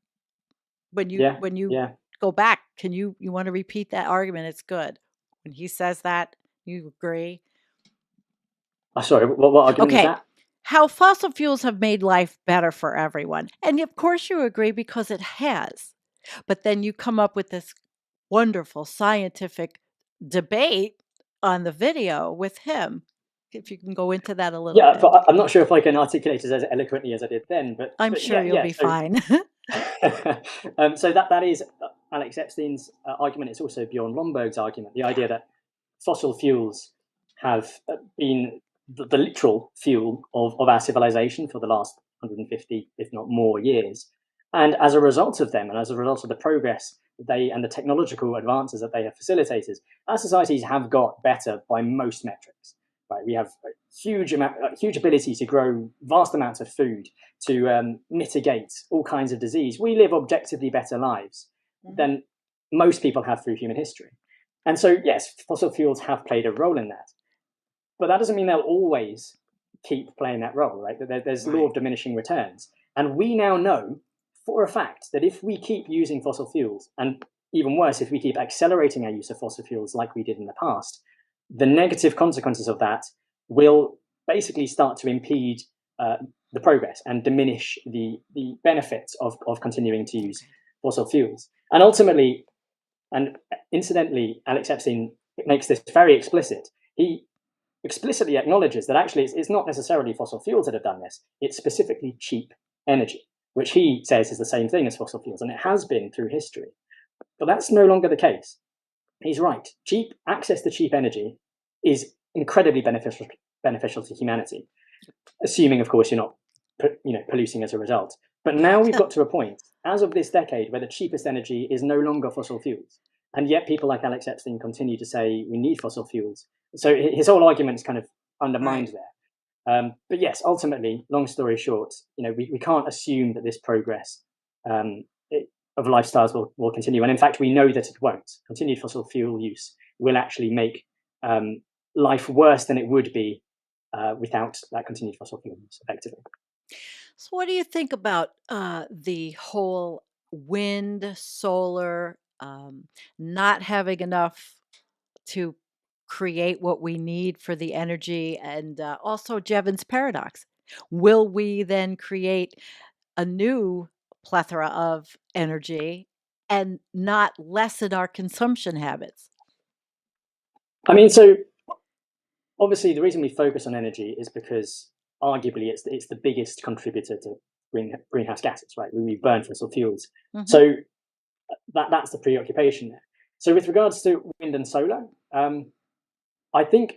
Speaker 2: yeah,
Speaker 1: When you
Speaker 2: yeah.
Speaker 1: go back, you want to repeat that argument? It's good when he says that. You agree?
Speaker 2: Sorry, what argument was
Speaker 1: Okay.
Speaker 2: that?
Speaker 1: How fossil fuels have made life better for everyone. And of course you agree because it has. But then you come up with this wonderful scientific debate on the video with him. If you can go into that a little
Speaker 2: Yeah,
Speaker 1: bit.
Speaker 2: but I'm not sure if I can articulate it as eloquently as I did then.
Speaker 1: I'm
Speaker 2: But
Speaker 1: sure
Speaker 2: yeah,
Speaker 1: you'll
Speaker 2: yeah.
Speaker 1: be
Speaker 2: So
Speaker 1: fine.
Speaker 2: so that is Alex Epstein's argument. It's also Bjorn Lomborg's argument. The idea that fossil fuels have been the literal fuel of our civilization for the last 150, if not more, years. And as a result of them, and as a result of the progress they and the technological advances that they have facilitated, our societies have got better by most metrics. Right, we have a huge ability to grow vast amounts of food, to mitigate all kinds of disease. We live objectively better lives
Speaker 1: Mhm.
Speaker 2: than most people have through human history. And so, yes, fossil fuels have played a role in that. But that doesn't mean they'll always keep playing that role, right? There's law
Speaker 1: Right.
Speaker 2: of diminishing returns. And we now know for a fact that if we keep using fossil fuels, and even worse, if we keep accelerating our use of fossil fuels like we did in the past, the negative consequences of that will basically start to impede uh, the progress and diminish the benefits of continuing to use
Speaker 1: Okay.
Speaker 2: fossil fuels. And ultimately, and incidentally, Alex Epstein makes this very explicit. He explicitly acknowledges that actually it's not necessarily fossil fuels that have done this, it's specifically cheap energy, which he says is the same thing as fossil fuels, and it has been through history. But that's no longer the case. He's right. Cheap access to cheap energy is incredibly beneficial to humanity, assuming, of course, you're not polluting as a result. But now we've got to a point, as of this decade, where the cheapest energy is no longer fossil fuels. And yet people like Alex Epstein continue to say we need fossil fuels. So his whole argument is kind of undermined
Speaker 1: Right.
Speaker 2: there. But yes, ultimately, long story short, we can't assume that this progress um, of lifestyles will continue. And in fact, we know that it won't. Continued fossil fuel use will actually make life worse than it would be without that continued fossil fuel use, effectively.
Speaker 1: So what do you think about the whole wind, solar, not having enough to create what we need for the energy, and also Jevons paradox? Will we then create a new plethora of energy and not lessen our consumption habits?
Speaker 2: I mean, so obviously, the reason we focus on energy is because arguably it's the biggest contributor to greenhouse gases, right? We burn fossil fuels.
Speaker 1: Hmm.
Speaker 2: So that's the preoccupation there. So with regards to wind and solar, I think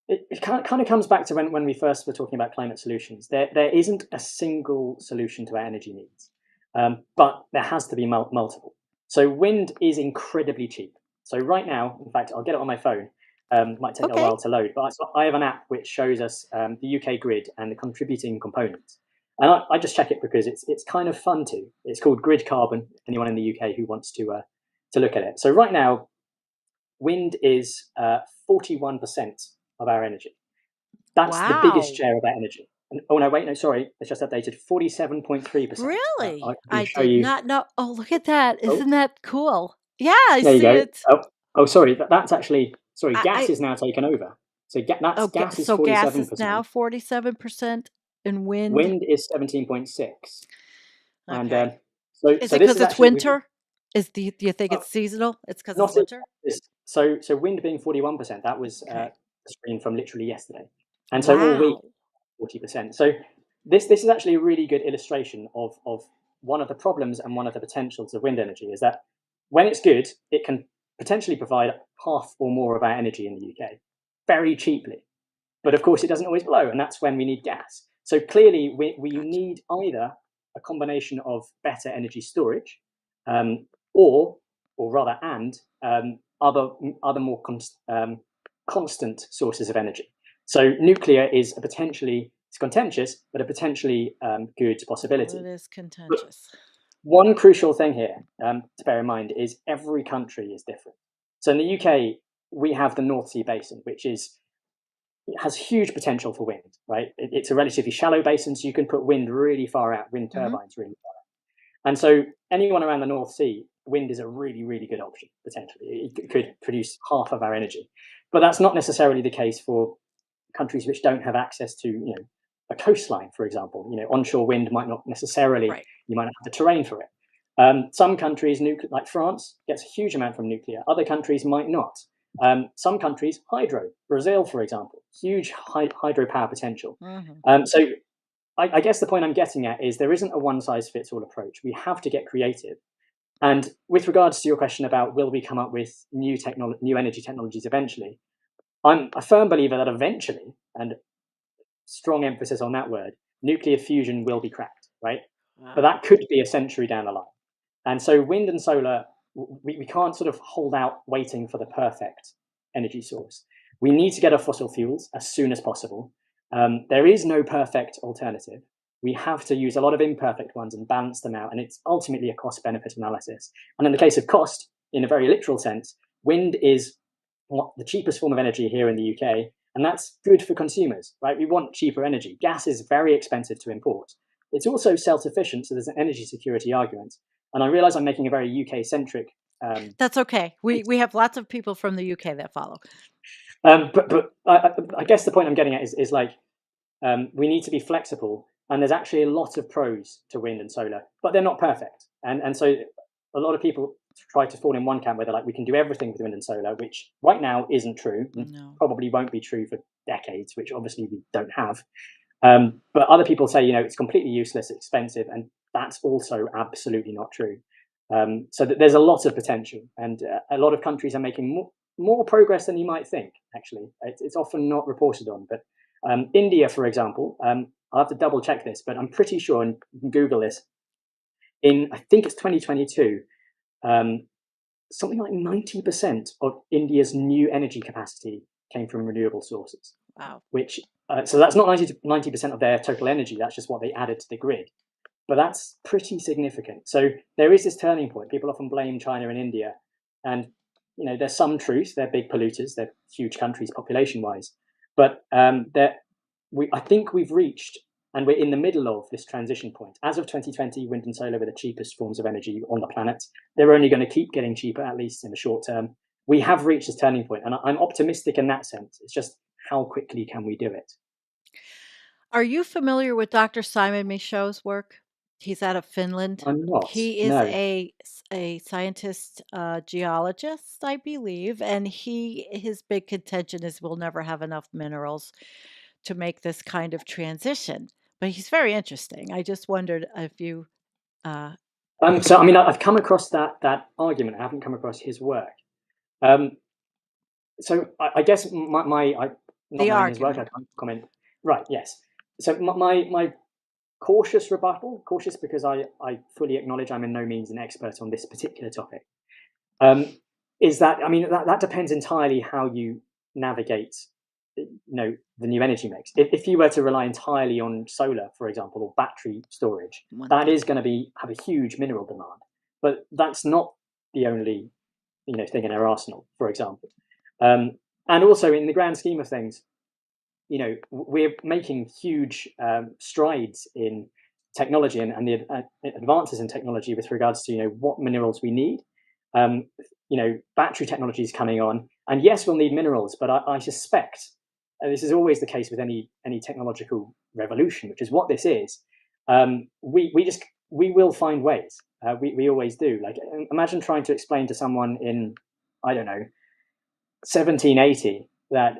Speaker 2: it kind of comes back to when we first were talking about climate solutions. There isn't a single solution to our energy needs, but there has to be multiple. So wind is incredibly cheap. So right now, in fact, I'll get it on my phone. Might take a
Speaker 1: Okay.
Speaker 2: while to load, but I have an app which shows us the UK grid and the contributing components. And I just check it because it's kind of fun to. It's called Grid Carbon. Anyone in the UK who wants to look at it. So right now, wind is 41% of our energy. That's the biggest
Speaker 1: Wow.
Speaker 2: share of our energy. And, oh no, wait, no, sorry, it's just updated. 47.3%. I
Speaker 1: Really?
Speaker 2: can
Speaker 1: I
Speaker 2: show
Speaker 1: did
Speaker 2: you.
Speaker 1: not know. Oh, look at that.
Speaker 2: Oh,
Speaker 1: Isn't that cool? Yeah, I
Speaker 2: there you
Speaker 1: see
Speaker 2: go.
Speaker 1: it.
Speaker 2: Sorry, that's actually sorry. Gas
Speaker 1: I
Speaker 2: is now taken over. So gas is
Speaker 1: so gas is
Speaker 2: 47%.
Speaker 1: now 47% and wind.
Speaker 2: Wind is 17.6, and
Speaker 1: Okay. Is
Speaker 2: so
Speaker 1: it
Speaker 2: this
Speaker 1: because
Speaker 2: is
Speaker 1: it's
Speaker 2: actually
Speaker 1: winter? Do you think
Speaker 2: uh,
Speaker 1: it's seasonal? It's because
Speaker 2: not
Speaker 1: it's
Speaker 2: even
Speaker 1: winter?
Speaker 2: this. So wind being 41%. That was
Speaker 1: Okay.
Speaker 2: a screen from literally yesterday, and so all week
Speaker 1: Wow.
Speaker 2: 40%. So this is actually a really good illustration of one of the problems and one of the potentials of wind energy is that when it's good, it can potentially provide half or more of our energy in the UK very cheaply. But of course, it doesn't always blow, and that's when we need gas. So clearly, we
Speaker 1: Gotcha.
Speaker 2: need either a combination of better energy storage, um, or rather, and other more constant sources of energy. So nuclear is it's contentious, but a potentially good
Speaker 1: Well, it
Speaker 2: possibility.
Speaker 1: is
Speaker 2: But
Speaker 1: contentious.
Speaker 2: one crucial thing here to bear in mind is every country is different. So in the UK, we have the North Sea basin, which is it has huge potential for wind. Right, it's a relatively shallow basin, so you can put wind really far out, wind
Speaker 1: Hmm.
Speaker 2: turbines really far. And so anyone around the North Sea, wind is a really, really good option potentially. It could produce half of our energy, but that's not necessarily the case for countries which don't have access to a coastline, for example. Onshore wind might not necessarily,
Speaker 1: Right.
Speaker 2: you might not have the terrain for it. Some countries, like France, gets a huge amount from nuclear. Other countries might not. Some countries, hydro. Brazil, for example, huge hydropower potential.
Speaker 1: Hmm.
Speaker 2: So I guess the point I'm getting at is there isn't a one size fits all approach. We have to get creative. And with regards to your question about will we come up with new energy technologies eventually, I'm a firm believer that eventually, and strong emphasis on that word, nuclear fusion will be cracked, right? But
Speaker 1: Wow.
Speaker 2: that could be a century down the line. And so wind and solar, we can't sort of hold out waiting for the perfect energy source. We need to get off fossil fuels as soon as possible. There is no perfect alternative. We have to use a lot of imperfect ones and balance them out. And it's ultimately a cost benefit analysis. And in the case of cost, in a very literal sense, wind is the cheapest form of energy here in the UK. And that's good for consumers, right? We want cheaper energy. Gas is very expensive to import. It's also self sufficient, so there's an energy security argument. And I realize I'm making a very UK centric. Um,
Speaker 1: That's okay. We have lots of people from the UK that follow.
Speaker 2: but I guess the point I'm getting at is like we need to be flexible, and there's actually a lot of pros to wind and solar, but they're not perfect. And so a lot of people try to fall in one camp where they're like, we can do everything with wind and solar, which right now isn't true, and
Speaker 1: No.
Speaker 2: probably won't be true for decades, which obviously we don't have. But other people say, it's completely useless, expensive, and that's also absolutely not true. So that there's a lot of potential, and a lot of countries are making more progress than you might think. Actually, it's often not reported on. But India, for example, I'll have to double check this, but I'm pretty sure, and you can Google this. In I think it's 2022, um, something like 90% of India's new energy capacity came from renewable sources,
Speaker 1: Wow.
Speaker 2: which so that's not 90% of their total energy. That's just what they added to the grid. But that's pretty significant. So there is this turning point. People often blame China and India, and there's some truth. They're big polluters. They're huge countries population-wise, but I think we've reached, and we're in the middle of this transition point. As of 2020, wind and solar were the cheapest forms of energy on the planet. They're only going to keep getting cheaper, at least in the short term. We have reached this turning point, and I'm optimistic in that sense. It's just how quickly can we do it?
Speaker 1: Are you familiar with Dr. Simon Michaud's work? He's out of Finland.
Speaker 2: I'm not.
Speaker 1: He is
Speaker 2: No.
Speaker 1: a scientist, geologist, I believe, and his big contention is we'll never have enough minerals to make this kind of transition. But he's very interesting. I just wondered if you uh,
Speaker 2: So I mean, I've come across that argument. I haven't come across his work. Um, so I guess I'm not
Speaker 1: the
Speaker 2: knowing his work, I
Speaker 1: argument.
Speaker 2: can't comment. Right? Yes. So my cautious rebuttal, cautious because I fully acknowledge I'm in no means an expert on this particular topic. Um, is that I mean that depends entirely how you navigate, the new energy mix. If you were to rely entirely on solar, for example, or battery storage,
Speaker 1: One
Speaker 2: that
Speaker 1: thing.
Speaker 2: is going to have a huge mineral demand. But that's not the only thing in our arsenal, for example. Um, and also in the grand scheme of things, we're making huge strides in technology and the advances in technology with regards to what minerals we need. Battery technology is coming on, and yes, we'll need minerals, but I suspect, and this is always the case with any technological revolution, which is what this is. We will find ways. We always do. Like imagine trying to explain to someone in, I don't know, 1780 that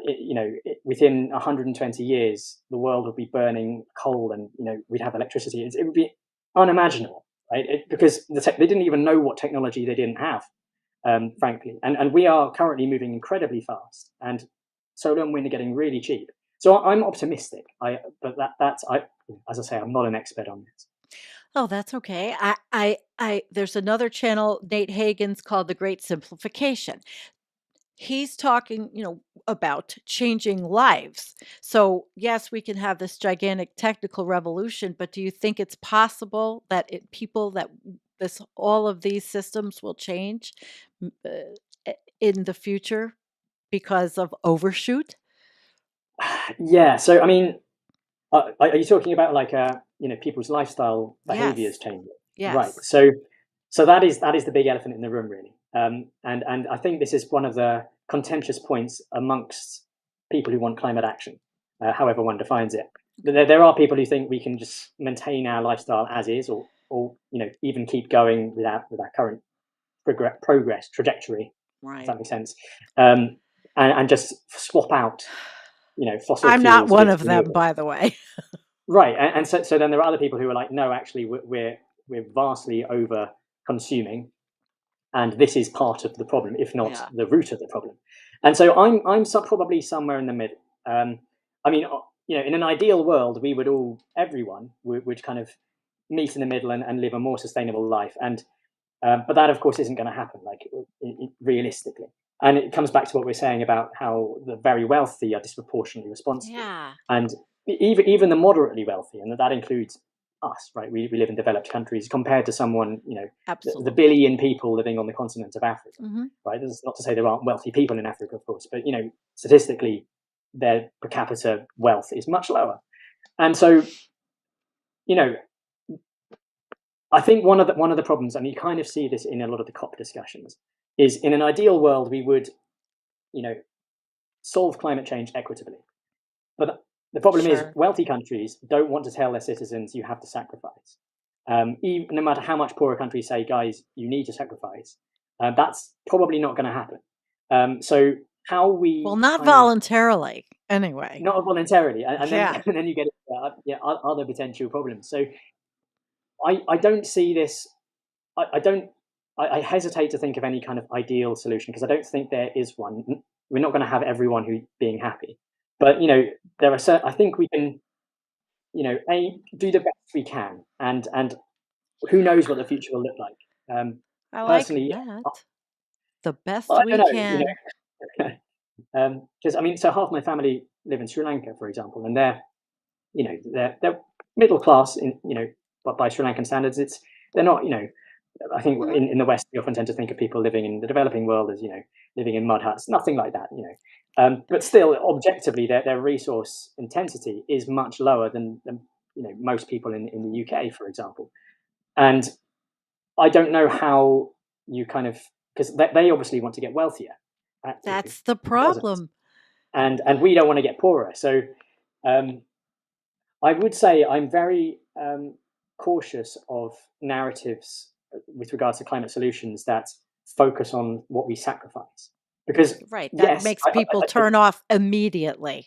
Speaker 2: within 120 years the world would be burning coal and we'd have electricity. It would be unimaginable, right? Because they didn't even know what technology they didn't have, frankly. And we are currently moving incredibly fast, and solar and wind are getting really cheap. So I'm optimistic. But that's as I say, I'm not an expert on this.
Speaker 1: Oh, that's okay. There's another channel, Nate Hagen's called The Great Simplification. He's talking, about changing lives. So, yes, we can have this gigantic technical revolution, but do you think it's possible that people that this all of these systems will change in the future because of overshoot?
Speaker 2: Yeah. So I mean, are you talking about like people's lifestyle behaviors
Speaker 1: Yes.
Speaker 2: changing? Right.
Speaker 1: Yes.
Speaker 2: So that is the big elephant in the room, really. And I think this is one of the contentious points amongst people who want climate action, however one defines it. There are people who think we can just maintain our lifestyle as is, or even keep going with our current progress trajectory, if
Speaker 1: Right.
Speaker 2: that makes sense, um, and just swap out fossil
Speaker 1: I'm not
Speaker 2: fuels
Speaker 1: one
Speaker 2: with
Speaker 1: of them,
Speaker 2: renewables.
Speaker 1: by the way.
Speaker 2: Right, and so then there are other people who are like, no, actually, we're vastly over consuming, and this is part of the problem, if not
Speaker 1: Yeah.
Speaker 2: the root of the problem. And so probably somewhere in the middle. I mean, in an ideal world, everyone would kind of meet in the middle and live a more sustainable life. And but that, of course, isn't going to happen, like realistically. And it comes back to what we're saying about how the very wealthy are disproportionately responsible,
Speaker 1: Yeah.
Speaker 2: and even the moderately wealthy, and that includes us, right? We live in developed countries compared to someone, the
Speaker 1: Absolutely.
Speaker 2: billion people living on the continent of Africa,
Speaker 1: Mhm.
Speaker 2: right? That's not to say there aren't wealthy people in Africa, of course, but statistically, their per capita wealth is much lower, and so you know I think one of the problems, and you kind of see this in a lot of the COP discussions, is in an ideal world we would, you know, solve climate change equitably. But the problem is
Speaker 1: Sure.
Speaker 2: wealthy countries don't want to tell their citizens you have to sacrifice. Even, no matter how much poorer countries say, guys, you need to sacrifice, that's probably not going to happen. So how
Speaker 1: Well,
Speaker 2: we
Speaker 1: not
Speaker 2: kind of
Speaker 1: voluntarily, anyway.
Speaker 2: not voluntarily, and then
Speaker 1: Yeah.
Speaker 2: and then you get other potential problems. So I don't see this. I don't. I hesitate to think of any kind of ideal solution because I don't think there is one. We're not going to have everyone who being happy, but there are certain. I think we can, do the best we can, and who knows what the future will look like.
Speaker 1: I like
Speaker 2: Personally,
Speaker 1: that. The best
Speaker 2: I
Speaker 1: we
Speaker 2: don't know.
Speaker 1: can.
Speaker 2: Because I mean, so half my family live in Sri Lanka, for example, and they're middle class but by Sri Lankan standards. They're not. I think
Speaker 1: Mhm.
Speaker 2: in the West, we often tend to think of people living in the developing world as living in mud huts. Nothing like that. But still, objectively, their resource intensity is much lower than most people in the UK, for example. And I don't know how you kind of because they obviously want to get wealthier.
Speaker 1: That's the
Speaker 2: Who doesn't?
Speaker 1: problem.
Speaker 2: And we don't want to get poorer. So um, I would say I'm very cautious of narratives with regards to climate solutions that focus on what we sacrifice. Because
Speaker 1: Right, that
Speaker 2: yes,
Speaker 1: makes people turn off immediately.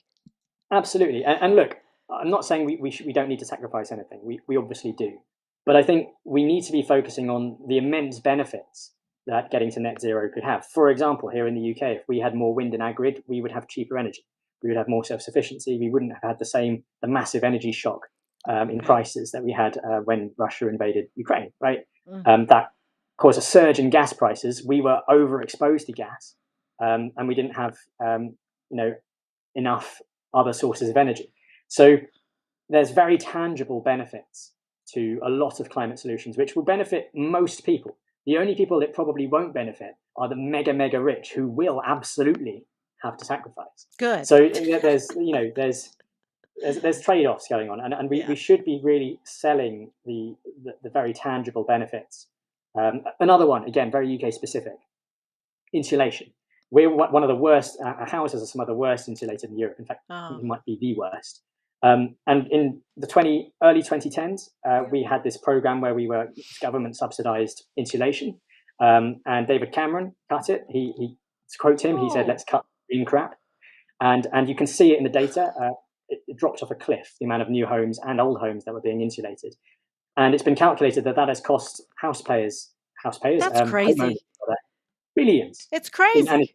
Speaker 2: absolutely. And look, I'm not saying we don't need to sacrifice anything. We obviously do. But I think we need to be focusing on the immense benefits that getting to net zero could have. For example, here in the UK, if we had more wind in our grid, we would have cheaper energy. We would have more self-sufficiency. We wouldn't have had the massive energy shock in
Speaker 1: Right.
Speaker 2: prices that we had when Russia invaded Ukraine, right?
Speaker 1: Mhm.
Speaker 2: That caused a surge in gas prices. We were overexposed to gas, and we didn't have you know enough other sources of energy. So there's very tangible benefits to a lot of climate solutions, which will benefit most people. The only people that probably won't benefit are the mega rich, who will absolutely have to sacrifice.
Speaker 1: Good.
Speaker 2: So there's trade-offs going on, and we
Speaker 1: Yeah.
Speaker 2: should be really selling the very tangible benefits. Another one, again, very UK specific, insulation. We're one of the worst. Our houses are some of the worst insulated in Europe. In fact, I think
Speaker 1: Oh,
Speaker 2: it might be the worst. And in the early 2010s, we had this program where we were government subsidized insulation, and David Cameron cut it. He to quote him, he said,
Speaker 1: oh,
Speaker 2: "Let's cut green crap," and you can see it in the data. It dropped off a cliff the amount of new homes and old homes that were being insulated, and it's been calculated that that has cost
Speaker 1: that's
Speaker 2: homeowners
Speaker 1: crazy.
Speaker 2: billions
Speaker 1: It's
Speaker 2: in
Speaker 1: crazy.
Speaker 2: energy.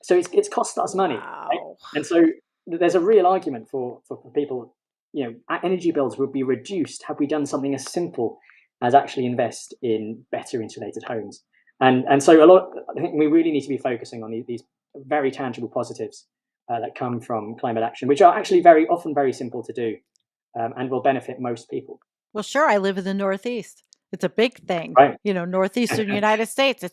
Speaker 2: So it's cost us money, right?
Speaker 1: Wow.
Speaker 2: And so there's a real argument for people. Our energy bills would be reduced had we done something as simple as actually invest in better insulated homes. And so I think we really need to be focusing on these very tangible positives that come from climate action, which are actually very often very simple to do, and will benefit most people.
Speaker 1: Well, sure, I live in the Northeast. It's a big thing,
Speaker 2: Right?
Speaker 1: Northeastern United States.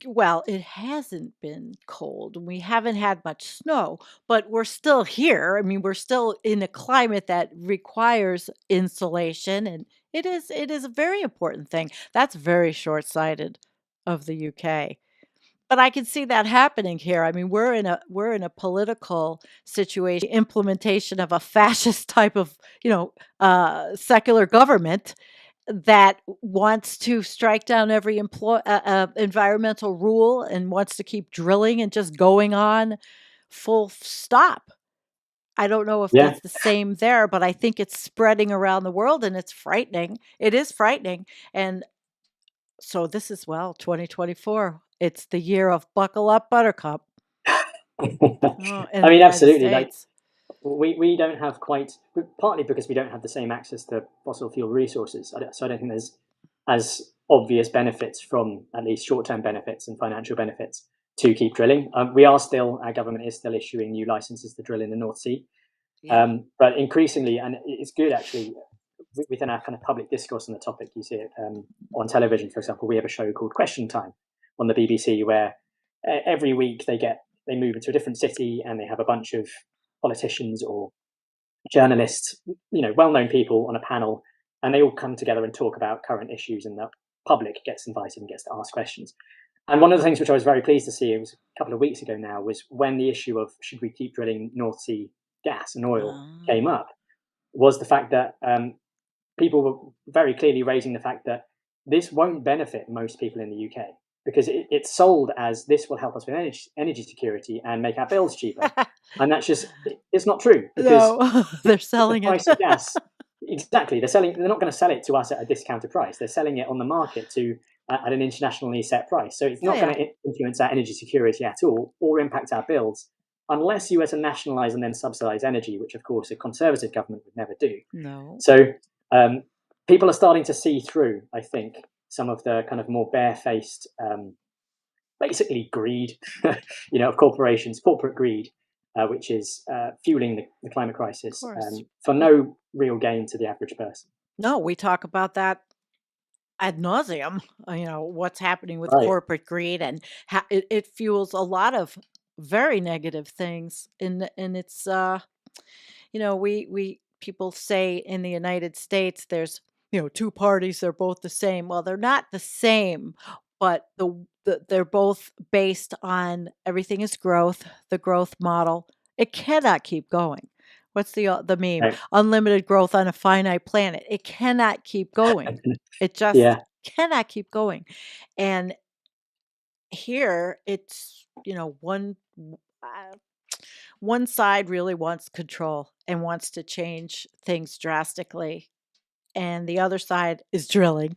Speaker 1: Well, it hasn't been cold. We haven't had much snow, but we're still here. I mean, we're still in a climate that requires insulation, and it is a very important thing. That's very short-sighted of the UK. But I can see that happening here. I mean, we're in a political situation, implementation of a fascist type of, secular government that wants to strike down every environmental rule and wants to keep drilling and just going on full stop. I don't know if
Speaker 2: Yeah.
Speaker 1: that's the same there, but I think it's spreading around the world and it's frightening. It is frightening. And so this is, well, 2024. It's the year of buckle up, buttercup. Oh, in
Speaker 2: I
Speaker 1: the
Speaker 2: mean,
Speaker 1: United
Speaker 2: absolutely. Like
Speaker 1: States.
Speaker 2: we don't have quite, partly because we don't have the same access to fossil fuel resources. So I don't think there's as obvious benefits, from at least short-term benefits and financial benefits, to keep drilling. Our government is still issuing new licenses to drill in the North Sea.
Speaker 1: Yeah.
Speaker 2: But increasingly, and it's good actually, within our kind of public discourse on the topic, you see it on television, for example. We have a show called Question Time on the BBC, where every week they move into a different city and they have a bunch of politicians or journalists, well-known people on a panel, and they all come together and talk about current issues, and the public gets invited and gets to ask questions. And one of the things which I was very pleased to see, it was a couple of weeks ago now, was when the issue of should we keep drilling North Sea gas and oil came
Speaker 1: Ah.
Speaker 2: up, was the fact that people were very clearly raising the fact that this won't benefit most people in the UK, because it's sold as this will help us with energy security and make our bills cheaper. And it's not true, because
Speaker 1: No, they're
Speaker 2: the
Speaker 1: selling it.
Speaker 2: price of gas, exactly, they're not going to sell it to us at a discounted price. They're selling it on the market at an internationally set price. So it's
Speaker 1: Oh,
Speaker 2: not going
Speaker 1: yeah.
Speaker 2: to influence our energy security at all, or impact our bills, unless you were to nationalize and then subsidize energy, which of course a conservative government would never do.
Speaker 1: No.
Speaker 2: So people are starting to see through, I think, some of the kind of more barefaced, basically greed, of corporations, corporate greed, which is fueling the climate
Speaker 1: Of
Speaker 2: crisis,
Speaker 1: course.
Speaker 2: for no real gain to the average person.
Speaker 1: No, we talk about that ad nauseum, what's happening with
Speaker 2: Right.
Speaker 1: corporate greed and how it fuels a lot of very negative things. And it's, we people say in the United States there's, two parties, they're both the same. Well, they're not the same, but they're both based on everything is growth, the growth model. It cannot keep going. What's the meme?
Speaker 2: Right.
Speaker 1: Unlimited growth on a finite planet. It cannot keep going. It just
Speaker 2: Yeah.
Speaker 1: cannot keep going. And here it's, one side really wants control and wants to change things drastically, and the other side is drilling.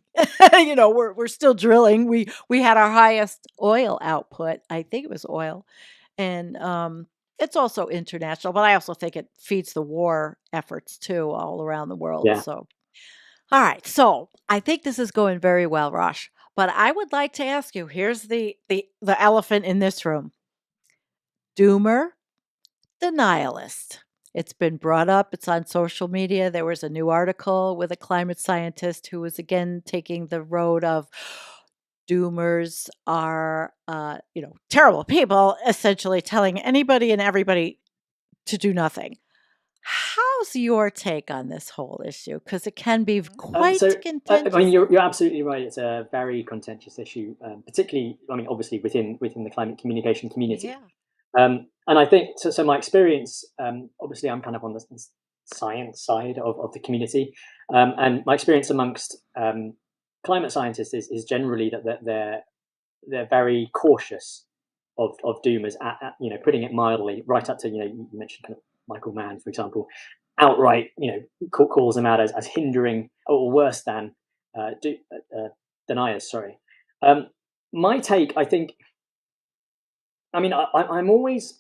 Speaker 1: We're still drilling. We had our highest oil output. I think it was oil, and it's also international, but I also think it feeds the war efforts too all around the world.
Speaker 2: Yeah.
Speaker 1: So, all right. So I think this is going very well, Rosh. But I would like to ask you. Here's the elephant in this room: doomer, denialist. It's been brought up. It's on social media. There was a new article with a climate scientist who was again taking the road of doomers are, terrible people, essentially telling anybody and everybody to do nothing. How's your take on this whole issue? Because it can be
Speaker 2: So
Speaker 1: quite
Speaker 2: I mean,
Speaker 1: contentious.
Speaker 2: you're absolutely right. It's a very contentious issue, particularly, I mean, obviously within the climate communication community.
Speaker 1: Yeah.
Speaker 2: And I think so. So my experience, obviously, I'm kind of on the science side of the community, and my experience amongst climate scientists is generally that they're very cautious of doomers, putting it mildly, right up to, you mentioned kind of Michael Mann, for example, outright, calls them out as hindering or worse than deniers. Sorry. My take, I think, I mean, I'm always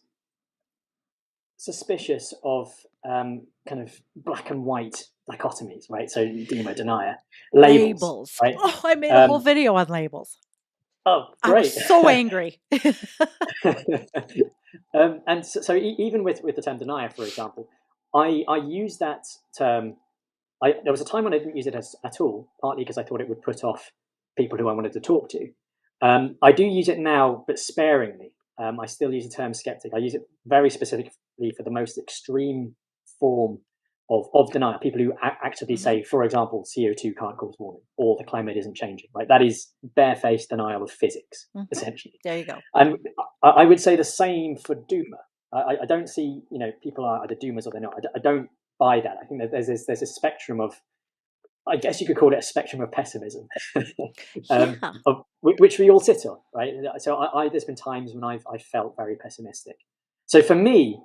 Speaker 2: suspicious of kind of black and white dichotomies, right? So doomer, denier, labels,
Speaker 1: Labels.
Speaker 2: right?
Speaker 1: Oh, I made a whole
Speaker 2: Um,
Speaker 1: video on labels.
Speaker 2: Oh,
Speaker 1: I was
Speaker 2: great.
Speaker 1: so angry.
Speaker 2: And so even with the term denier, for example, I use that term. There was a time when I didn't use it at all, partly because I thought it would put off people who I wanted to talk to. I do use it now, but sparingly. I still use the term skeptic. I use it very specifically for the most extreme form of denial. People who actively
Speaker 1: Mhm.
Speaker 2: say, for example, CO2 can't cause warming, or the climate isn't changing. Right? That is barefaced denial of physics,
Speaker 1: Mhm.
Speaker 2: essentially.
Speaker 1: There you go.
Speaker 2: And I would say the same for doomer. I don't see, people are either doomers or they're not. I don't buy that. I think that there's a spectrum of, I guess you could call it a spectrum of pessimism,
Speaker 1: Yeah.
Speaker 2: which we all sit on, right? So there's been times when I've felt very pessimistic. So for me,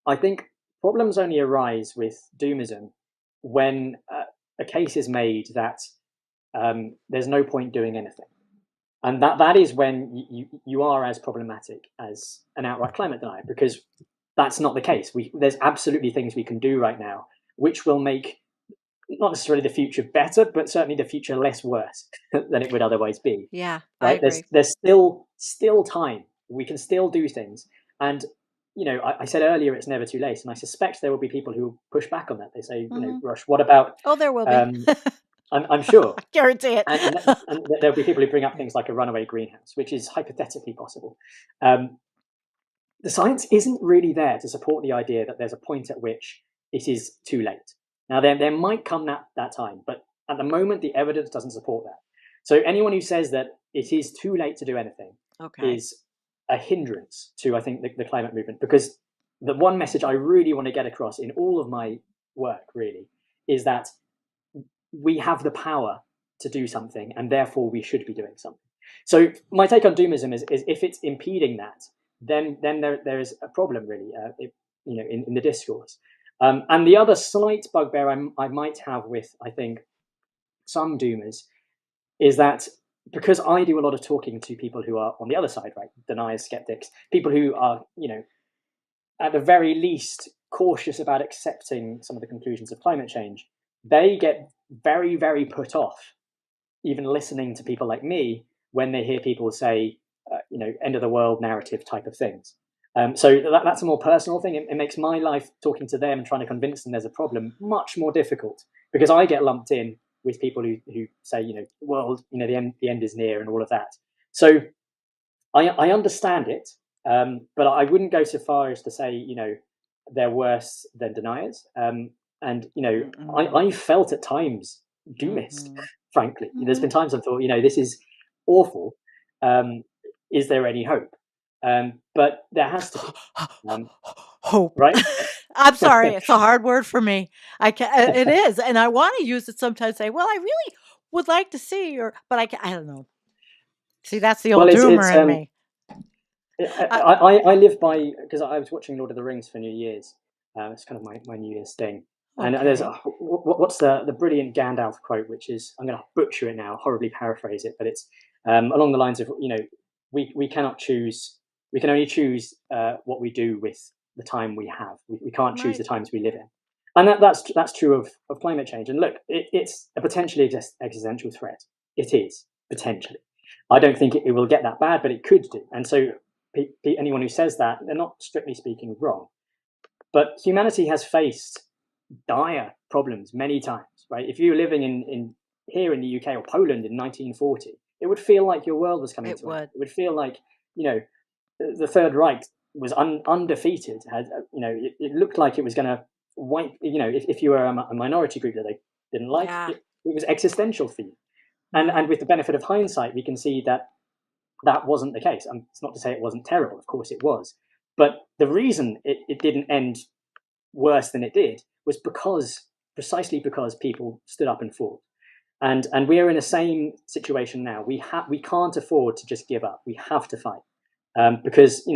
Speaker 2: I think problems only arise with doomism when a case is made that there's no point doing anything, and that is when you are as problematic as an outright climate denier, because that's not the case. There's absolutely things we can do right now which will make not necessarily the future better, but certainly the future less worse than it would otherwise be.
Speaker 1: Yeah, I
Speaker 2: Right? There's
Speaker 1: agree.
Speaker 2: there's still time. We can still do things, and I said earlier it's never too late, and I suspect there will be people who will push back on that. They say,
Speaker 1: Mhm.
Speaker 2: Rush, what about?
Speaker 1: Oh, there will be.
Speaker 2: Um, I'm sure,
Speaker 1: I guarantee it.
Speaker 2: and there'll be people who bring up things like a runaway greenhouse, which is hypothetically possible. Um, the science isn't really there to support the idea that there's a point at which it is too late. Now, there might come that time, but at the moment, the evidence doesn't support that. So anyone who says that it is too late to do anything
Speaker 1: Okay.
Speaker 2: is a hindrance to, I think, the climate movement. Because the one message I really want to get across in all of my work, really, is that we have the power to do something, and therefore we should be doing something. So my take on doomism is if it's impeding that, then there is a problem, really, in the discourse. And the other slight bugbear I might have with, I think, some doomers is that because I do a lot of talking to people who are on the other side, right, deniers, skeptics, people who are, at the very least cautious about accepting some of the conclusions of climate change, they get very, very put off even listening to people like me when they hear people say, end of the world narrative type of things. So that's a more personal thing. It makes my life talking to them and trying to convince them there's a problem much more difficult, because I get lumped in with people who say, the world, the end is near and all of that. So I understand it, but I wouldn't go so far as to say, they're worse than deniers. And
Speaker 1: Mm-mm.
Speaker 2: I felt at times doomist,
Speaker 1: Mhm.
Speaker 2: frankly. There's been
Speaker 1: Mhm.
Speaker 2: times I've thought, this is awful. Um, is there any hope? But there has to be,
Speaker 1: Hope.
Speaker 2: right?
Speaker 1: I'm sorry, it's a hard word for me. It is, and I wanna use it sometimes, say, "Well, I really would like to see," but I don't know. See, that's the
Speaker 2: Well,
Speaker 1: old
Speaker 2: it's
Speaker 1: doomer in me. I
Speaker 2: I live by, because I was watching Lord of the Rings for New Year's. It's kind of my New Year's thing. And there's
Speaker 1: okay.
Speaker 2: what's the brilliant Gandalf quote, which is, I'm going to butcher it now, horribly paraphrase it, but it's along the lines of, we cannot choose, we can only choose what we do with the time we have. We can't choose the
Speaker 1: Right.
Speaker 2: times we live in, and that's true of climate change. And look, it's a potentially existential threat. It is potentially. I don't think it will get that bad, but it could do. And so anyone who says that, they're not strictly speaking wrong. But humanity has faced dire problems many times, right? If you were living in here in the UK or Poland in 1940, it would feel like your world was coming
Speaker 1: It
Speaker 2: to an end.
Speaker 1: would.
Speaker 2: It would feel like, you know, the Third Reich was undefeated. Had it looked like it was going to wipe. If you were a minority group that they didn't like,
Speaker 1: Yeah.
Speaker 2: it was existential for you. And
Speaker 1: Right.
Speaker 2: with the benefit of hindsight, we can see that that wasn't the case. It's not to say it wasn't terrible. Of course it was. But the reason it didn't end worse than it did was precisely because people stood up and fought. And we are in the same situation now. We can't afford to just give up. We have to fight, because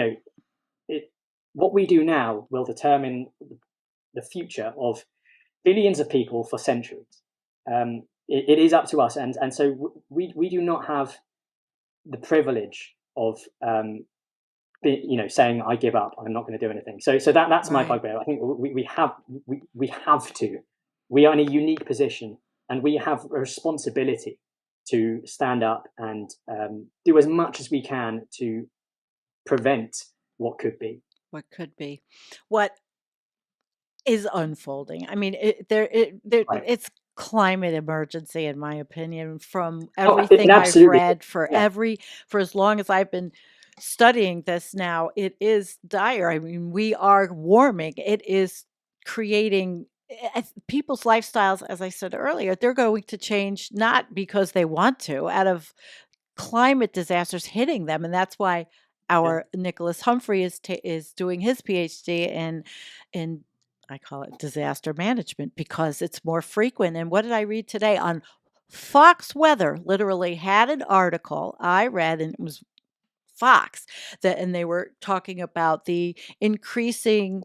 Speaker 2: it, what we do now will determine the future of billions of people for centuries. It is up to us, and so we do not have the privilege of saying I give up. I'm not going to do anything. So that's my
Speaker 1: Right.
Speaker 2: bugbear. I think we have to. We are in a unique position, and we have a responsibility to stand up and do as much as we can to prevent what could be.
Speaker 1: What could be. What is unfolding. I mean,
Speaker 2: Right.
Speaker 1: it's climate emergency in my opinion from
Speaker 2: Oh, it
Speaker 1: everything I've
Speaker 2: absolutely is.
Speaker 1: read
Speaker 2: Yeah.
Speaker 1: for as long as I've been studying this now, it is dire. I mean, we are warming. It is creating people's lifestyles, as I said earlier, they're going to change not because they want to, out of climate disasters hitting them, and that's why
Speaker 2: Yeah.
Speaker 1: our Nicholas Humphrey is doing his PhD in I call it disaster management because it's more frequent. And what did I read today on Fox Weather? Literally had an article I read, and it was Fox that, and they were talking about the increasing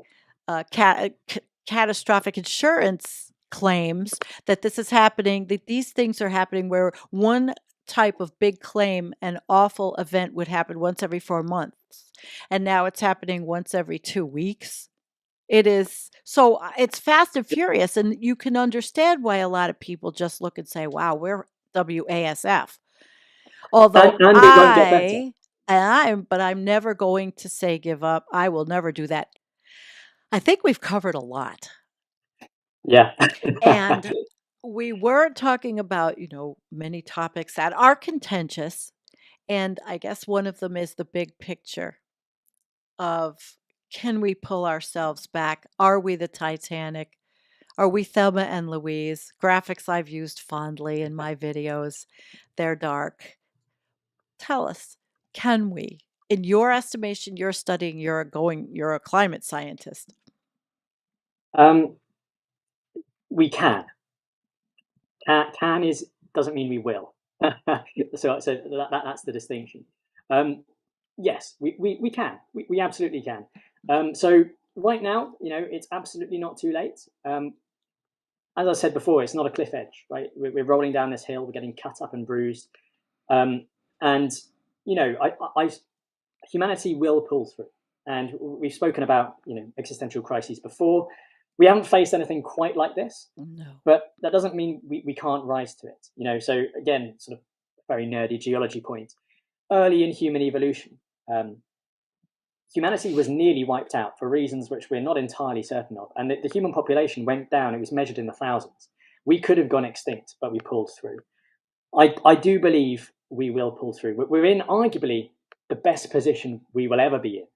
Speaker 1: catastrophic insurance claims that this is happening, that these things are happening where one type of big claim, an awful event would happen once every 4 months. And now it's happening once every 2 weeks. It is so it's fast and furious, and you can understand why a lot of people just look and say, wow, we're WASF. Although
Speaker 2: And it won't get better.
Speaker 1: but I'm never going to say give up. I will never do that. I think we've covered a lot.
Speaker 2: Yeah.
Speaker 1: And we were talking about, many topics that are contentious. And I guess one of them is the big picture of can we pull ourselves back? Are we the Titanic? Are we Thelma and Louise? Graphics I've used fondly in my videos. They're dark. Tell us, can we? In your estimation, you're studying, you're a climate scientist.
Speaker 2: um, we can. Can is doesn't mean we will. So that's the distinction. Um, yes, we can. We absolutely can. So right now, it's absolutely not too late. As I said before, it's not a cliff edge, right? We're rolling down this hill. We're getting cut up and bruised, and I humanity will pull through. And we've spoken about existential crises before. We haven't faced anything quite like this,
Speaker 1: No.
Speaker 2: but that doesn't mean we can't rise to it. So again, sort of very nerdy geology point. Early in human evolution, um, humanity was nearly wiped out for reasons which we're not entirely certain of, and the human population went down. It was measured in the thousands. We could have gone extinct, but we pulled through. I do believe we will pull through. We're in arguably the best position we will ever be in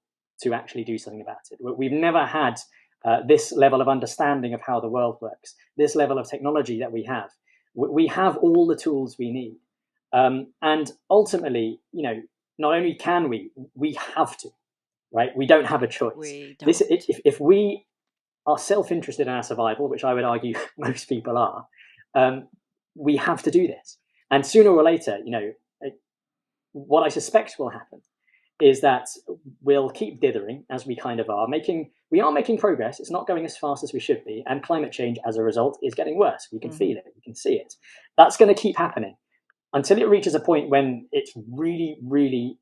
Speaker 2: to actually do something about it. We've never had this level of understanding of how the world works, this level of technology that we have. We have all the tools we need. And ultimately, not only can we have to, right? We don't have a choice.
Speaker 1: We
Speaker 2: This,
Speaker 1: don't.
Speaker 2: if we are self-interested in our survival, which I would argue most people are, we have to do this. And sooner or later, what I suspect will happen is that we'll keep dithering as we kind of are making. We are making progress. It's not going as fast as we should be, and climate change, as a result, is getting worse. We can feel it. We can see it. That's going to keep happening until it reaches a point when it's really, really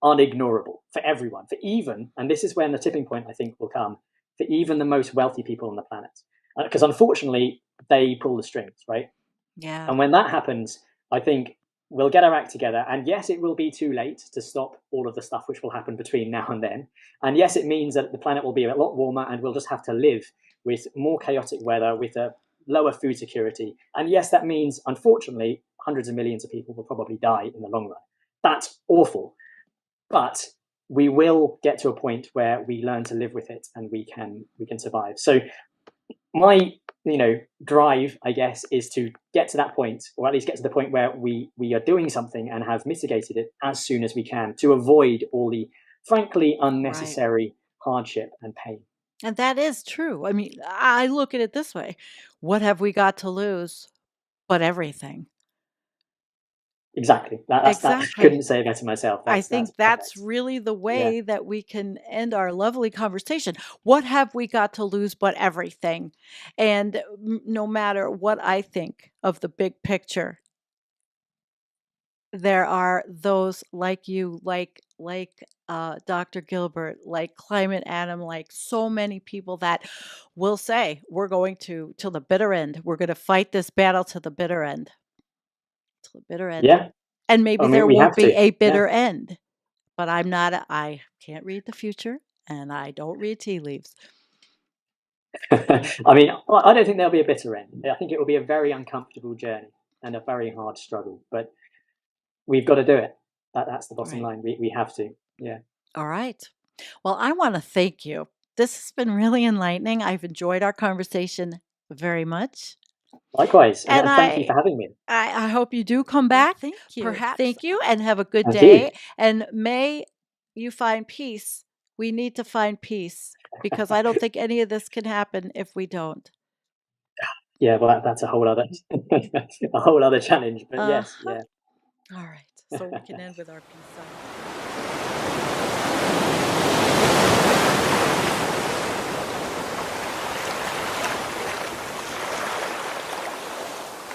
Speaker 2: unignorable for everyone. For even, and this is when the tipping point I think will come, for even the most wealthy people on the planet, because unfortunately they pull the strings, right?
Speaker 1: Yeah.
Speaker 2: And when that happens, I think we'll get our act together. And yes, it will be too late to stop all of the stuff which will happen between now and then. And yes, it means that the planet will be a lot warmer and we'll just have to live with more chaotic weather, with a lower food security. And yes, that means, unfortunately, hundreds of millions of people will probably die in the long run. That's awful. But we will get to a point where we learn to live with it and we can survive. So my drive, I guess, is to get to that point, or at least get to the point where we are doing something and have mitigated it as soon as we can, to avoid all the frankly
Speaker 1: Right.
Speaker 2: unnecessary hardship and pain.
Speaker 1: And that is true. I mean, I look at it this way. What have we got to lose but everything?
Speaker 2: Exactly. That I
Speaker 1: Exactly.
Speaker 2: couldn't say it better myself.
Speaker 1: I
Speaker 2: That's
Speaker 1: think that's
Speaker 2: perfect.
Speaker 1: really the
Speaker 2: Yeah.
Speaker 1: way that we can end our lovely conversation. What have we got to lose but everything? And no matter what I think of the big picture, there are those like you, like Dr. Gilbert, like Climate Adam, like so many people that will say we're going to till the bitter end. We're going to fight this battle to the bitter end. till the bitter end.
Speaker 2: Yeah,
Speaker 1: And maybe
Speaker 2: I mean,
Speaker 1: there
Speaker 2: we
Speaker 1: won't
Speaker 2: have
Speaker 1: be
Speaker 2: to.
Speaker 1: a
Speaker 2: Yeah.
Speaker 1: bitter end, but I can't read the future and I don't read tea leaves.
Speaker 2: I mean, I don't think there'll be a bitter end. I think it will be a very uncomfortable journey and a very hard struggle, but we've got to do it. That's the bottom
Speaker 1: Right.
Speaker 2: line. We have to. Yeah.
Speaker 1: All right. Well, I want to thank you. This has been really enlightening. I've enjoyed our conversation very much.
Speaker 2: Likewise, and,
Speaker 1: And
Speaker 2: and thank you for having me.
Speaker 1: I hope you do come
Speaker 3: Well,
Speaker 1: back.
Speaker 3: thank you.
Speaker 1: Perhaps. Thank you and have a good
Speaker 2: And
Speaker 1: day.
Speaker 2: you.
Speaker 1: And may you find peace. We need to find peace because I don't think any of this can happen if we don't.
Speaker 2: Yeah, well, that's a whole other a whole other challenge. But yes,
Speaker 1: Uh-huh.
Speaker 2: yeah.
Speaker 1: All right. So we can end with our peace sign.